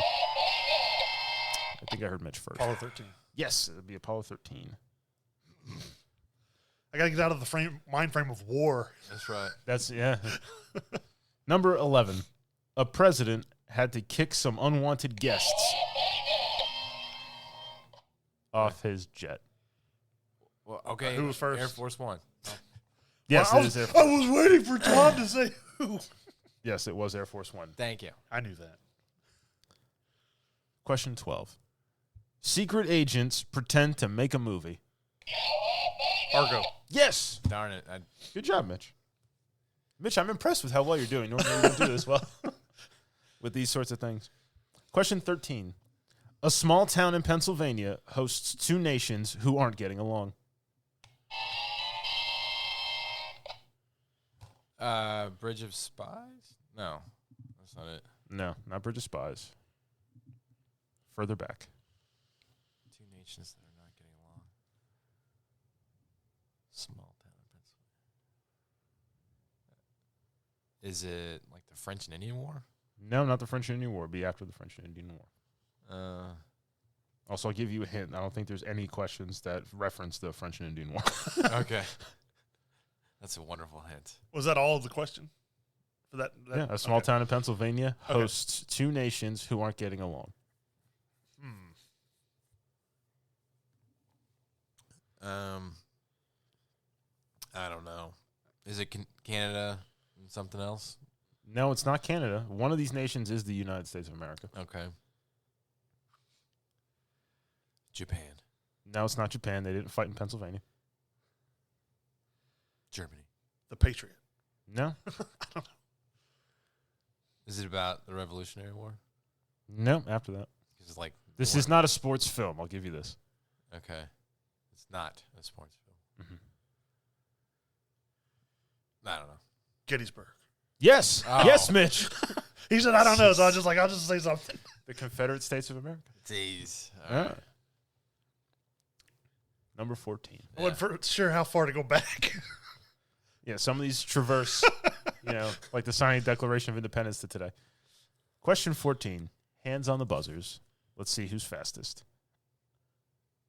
I think I heard Mitch first. Apollo 13. Yes, it would be Apollo 13. I got to get out of the mind frame of war. That's right. That's, yeah. Number 11. A president had to kick some unwanted guests off his jet. Well, okay. Who was first? Air Force One. Yes, Well, it is Air I Force. was waiting for Tom to say who. Yes, it was Air Force One. Thank you. I knew that. Question 12. Secret agents pretend to make a movie. Argo. Yes. Darn it. Good job, Mitch. Mitch, I'm impressed with how well you're doing. Normally you don't do this well with these sorts of things. Question 13. A small town in Pennsylvania hosts 2 nations who aren't getting along. Bridge of Spies? No, that's not it. No, not Bridge of Spies. Further back. 2 nations that are not getting along. Small town in Pennsylvania. Is it like the French and Indian War? No, not the French and Indian War. It'd be after the French and Indian War. Also, I'll give you a hint. I don't think there's any questions that reference the French and Indian War. Okay. That's a wonderful hint. Was that all of the question? For that? Yeah, a small okay. town in Pennsylvania Okay. hosts 2 nations who aren't getting along. I don't know. Is it Canada and something else? No, it's not Canada. One of these nations is the United States of America. Okay. Japan. No, it's not Japan. They didn't fight in Pennsylvania. Germany. The Patriot. No. Is it about the Revolutionary War? No, after that. It's like This is not a sports film. I'll give you this. Okay. It's not a sports film. Mhm. I don't know. Gettysburg. Yes. Oh. Yes, Mitch. He said, I don't know. So I was just like, I'll just say something. The Confederate States of America. Jeez. All right. Number 14. I wasn't sure how far to go back. Yeah, some of these traverse, like the signing Declaration of Independence to today. Question 14. Hands on the buzzers. Let's see who's fastest.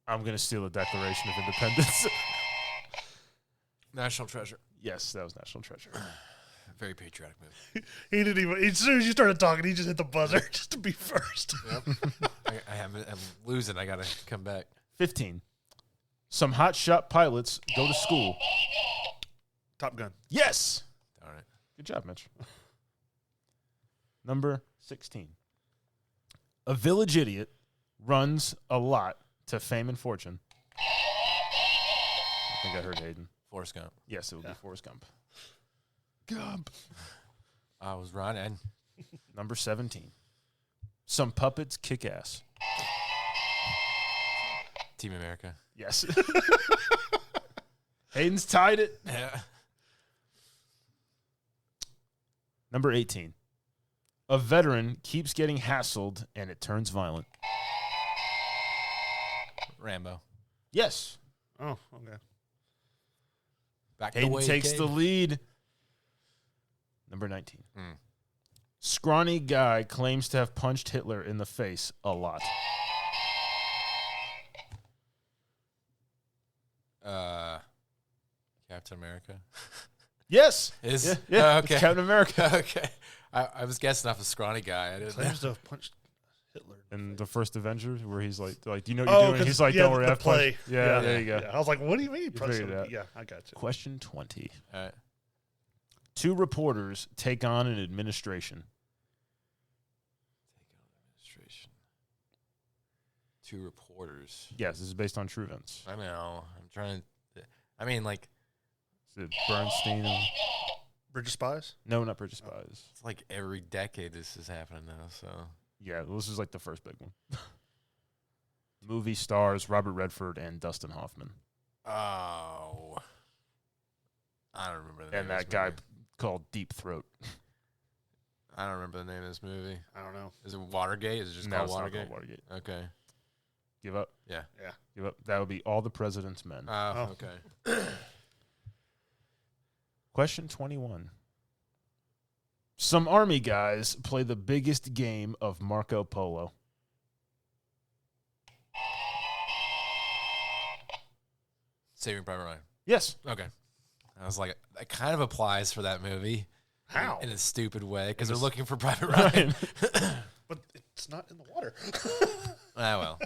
I'm going to steal the Declaration of Independence. National Treasure. Yes, that was National Treasure. Very patriotic movie. He didn't even, as soon as you started talking, he just hit the buzzer just to be first. Yep. I'm losing. I got to come back. 15. Some hotshot pilots go to school. Top Gun. Yes. Darn it. Good job, Mitch. Number 16. A village idiot runs a lot to fame and fortune. I think I heard Hayden. Forrest Gump. Yes, it would be Forrest Gump. Gump. I was running. Number 17. Some puppets kick ass. Team America. Yes. Hayden's tied it. Yeah. Number 18. A veteran keeps getting hassled and it turns violent. Rambo. Yes. Oh, okay. Back the Hayden way takes he the came. lead. Number 19. Mm. Scrawny guy claims to have punched Hitler in the face a lot. Captain America. Yes. Is Yeah, yeah, Oh, it's okay. Captain America. Okay. I was guessing off a scrawny guy. I didn't know. Claims to have punched Hitler. And the first Avengers, where he's like, do you know what Oh, you're doing? 'cause, He's like, yeah, don't worry, the I've punched. play. Yeah, there you go. Yeah. I was like, what do you mean? You figured it out. Yeah, I got you. Question 20. All right. 2 reporters take on an administration. 2 reporters. Yes, this is based on true events. I know. I'm trying to. I mean, like, Is it Bernstein? Bridge of Spies? No, not Bridge of Spies. it's like every decade this is happening now. So Yeah, this is like the first big one. Movie stars Robert Redford and Dustin Hoffman. oh, I don't remember the name. And of that this guy movie. called Deep Throat. I don't remember the name of this movie. I don't know. Is it Watergate? Is it just No, called it's not Watergate? called Watergate. Okay. Give up. Yeah. Give up. That would be All the President's Men. Oh. Okay. Question 21. Some Army guys play the biggest game of Marco Polo. Saving Private Ryan. Yes. Okay. I was like, that kind of applies for that movie. How? In a stupid way, because In they're a looking for Private Ryan. But it's not in the water. Well.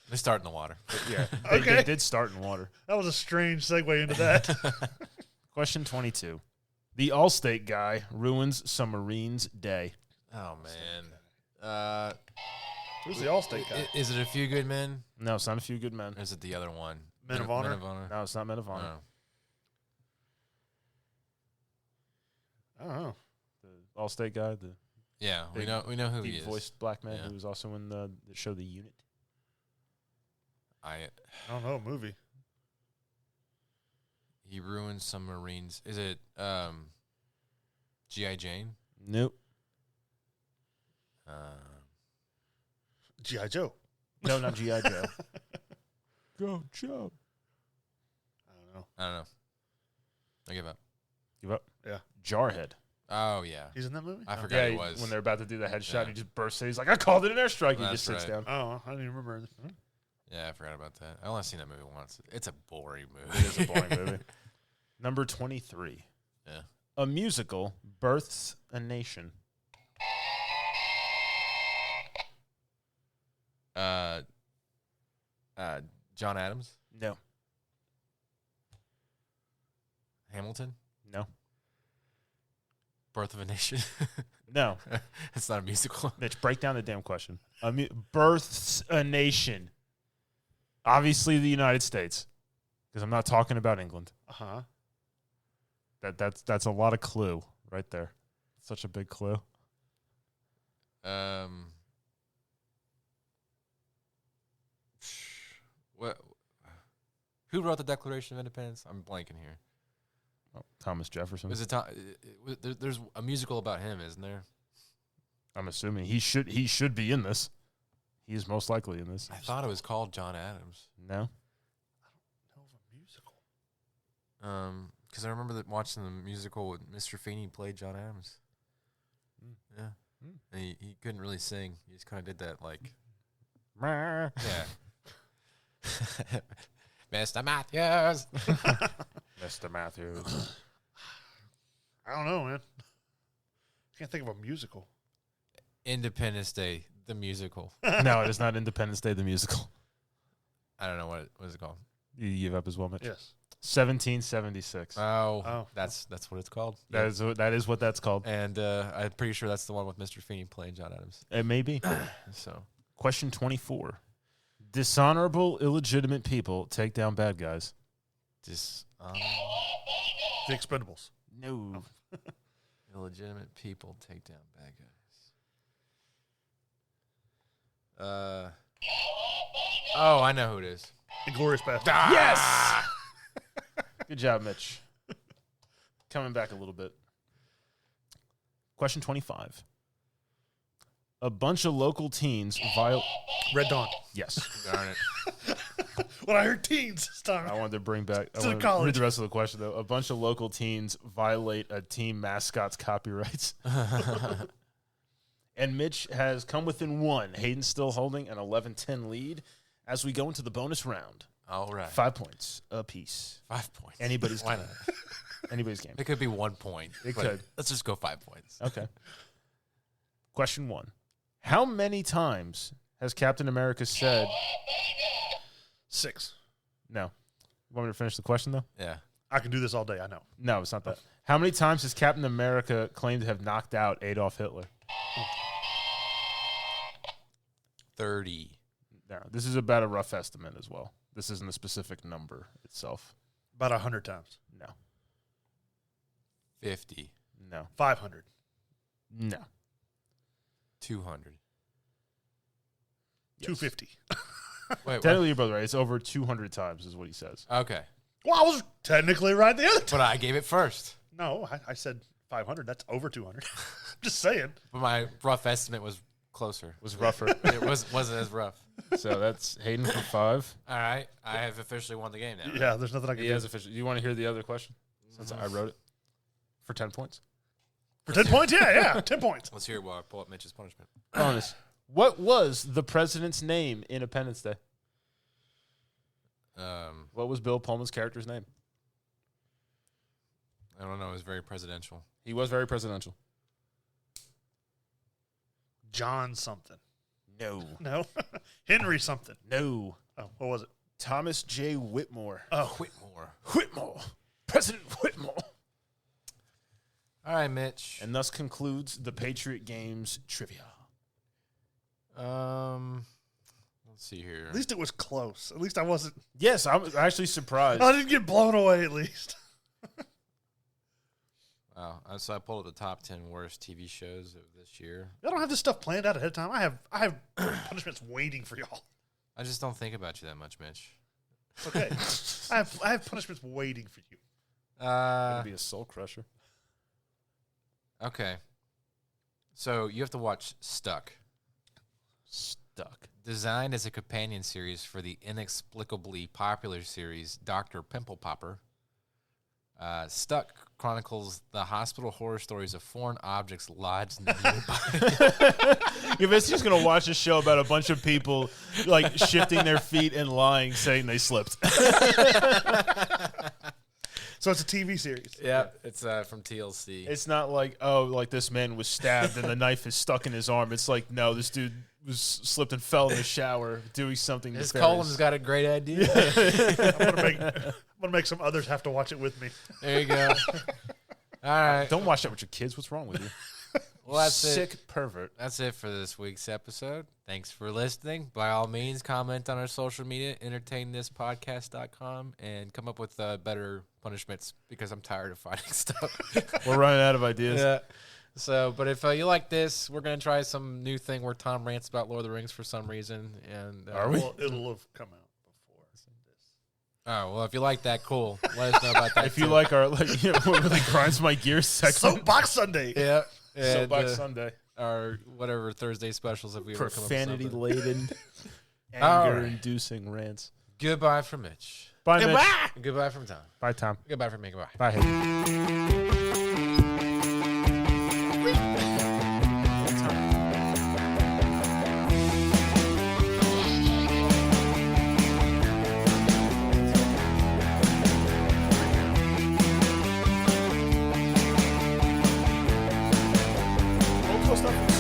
They start in the water. Yeah. Okay. They did start in water. That was a strange segue into that. Question 22. The Allstate guy ruins some Marine's day. Oh, man. Who's the Allstate guy? Is it A Few Good Men? No, it's not A Few Good Men. Or is it the other one? Men of Honor? Men of Honor. No, it's not Men of Honor. Oh. I don't know. The Allstate guy, the Yeah, Big, we know who he is. deep-voiced black man Yeah. who was also in the show The Unit. I don't know. Movie. He ruined some Marines. Is it G.I. Jane? Nope. G.I. Joe. No, not G.I. Joe. Go, Joe. I don't know. I don't know. I give up. Give up? Yeah. Jarhead. Oh, yeah. He's in that movie? I forgot he he- was. When they're about to do the headshot, Yeah. he just bursts in. He's like, I called it an airstrike. He That's just sits right. down. Oh, I didn't even remember. Yeah, I forgot about that. I only seen that movie once. It's a boring movie. It is a boring movie. Number 23. Yeah. A musical births a nation. John Adams? No. Hamilton? No. Birth of a Nation? No. It's not a musical. Mitch, break down the damn question. Births a nation. Obviously the United States. Because I'm not talking about England. Uh-huh. That's a lot of clue right there. Such a big clue. What? Who wrote the Declaration of Independence? I'm blanking here. Oh, Thomas Jefferson. Is it there's a musical about him, isn't there? I'm assuming he should be in this. He is most likely in this. I thought it was called John Adams. No. Know of a musical. Because I remember watching the musical with Mr. Feeney played John Adams. Yeah. And he couldn't really sing. He just kind of did that, like, yeah. Mr. Matthews. Mr. Matthews. I don't know, man. Can't think of a musical. Independence Day, the musical. No, it is not Independence Day the musical. I don't know what is it called. You give up as well, Mitch. Yes. 1776. Oh, that's what it's called. That is what that's called. And I'm pretty sure that's the one with Mr. Feeney playing John Adams. It may be. So Question 24. Dishonorable, illegitimate people take down bad guys. just The Expendables. No. illegitimate people take down bad guys. Oh, I know who it is. Inglourious Basterds. Yes! Good job, Mitch. Coming back a little bit. Question 25. A bunch of local teens Red Dawn. Yes. Darn it. When I heard teens this time. I wanted to bring back. To I wanted to college. read the rest of the question though. A bunch of local teens violate a team mascot's copyrights, and Mitch has come within one. Hayden's still holding an 11-10 lead as we go into the bonus round. All right. 5 points apiece. 5 points. Anybody's Why game. not? Anybody's game. It could be 1 point. It but could. Let's just go 5 points. Okay. Question 1. How many times has Captain America said? 6. No. You want me to finish the question though? Yeah. I can do this all day. I know. No, it's not that. How many times has Captain America claimed to have knocked out Adolf Hitler? 30. No, this is about a rough estimate as well. This isn't a specific number itself. About 100 times. No. 50. No. 500. No. 200. 250. Wait, what? Technically, your brother, right? It's over 200 times is what he says. Okay. Well, I was technically right the other time. But I gave it first. No, I said 500. That's over 200. Just saying. But my rough estimate was closer. It was rougher. It wasn't as rough. So that's Hayden for 5. All right. I have officially won the game now. Yeah, there's nothing I can He do. has official. Do you want to hear the other question? Since I wrote it. For 10 points. For 10 points? Yeah, 10 points. Let's hear it while I pull up Mitch's punishment. Honest. What was the president's name in Independence Day? What was Bill Pullman's character's name? I don't know. It was very presidential. He was very presidential. John something. No. No? Henry something. No. Oh, what was it? Thomas J. Whitmore. Oh, Whitmore. Whitmore. President Whitmore. All right, Mitch. And thus concludes the Patriot Games trivia. Let's see here. at least it was close. At least I wasn't. Yes, I'm actually surprised. I didn't get blown away at least. Wow. So I pulled up the top 10 worst TV shows of this year. I don't have this stuff planned out ahead of time. I have punishments waiting for y'all. I just don't think about you that much, Mitch. It's okay. I have punishments waiting for you. Gonna be a soul crusher. Okay. So you have to watch Stuck. Stuck. Designed as a companion series for the inexplicably popular series Dr. Pimple Popper, Stuck chronicles the hospital horror stories of foreign objects lodged in the human body. You're basically just gonna watch a show about a bunch of people like shifting their feet and lying, saying they slipped. So it's a TV series. Yeah, it's from TLC. It's not like, oh, like this man was stabbed and the knife is stuck in his arm. It's like, no, this dude was slipped and fell in the shower doing something. His nefarious. column's got a great idea. I'm gonna make some others have to watch it with me. There you go. All right. Don't watch that with your kids. What's wrong with you? Well, that's Sick it. pervert. That's it for this week's episode. Thanks for listening. By all means, comment on our social media, entertainthispodcast.com, and come up with better punishments because I'm tired of finding stuff. We're running out of ideas. Yeah. So, but if you like this, we're going to try some new thing where Tom rants about Lord of the Rings for some reason. And Are we? Well, it'll have come out before this. Oh, well, if you like that, cool. Let us know about that. If you too. like our, like, you know, what really grinds my gears segment, Soapbox Sunday. Yeah. And, Soapbox Sunday, our whatever Thursday specials if we ever come up with something. profanity-laden, All right. anger-inducing rants. Goodbye from Mitch. Bye, Mitch. Goodbye from Tom. Bye, Tom. Goodbye from me. Goodbye. Bye, Hayden. Stuff.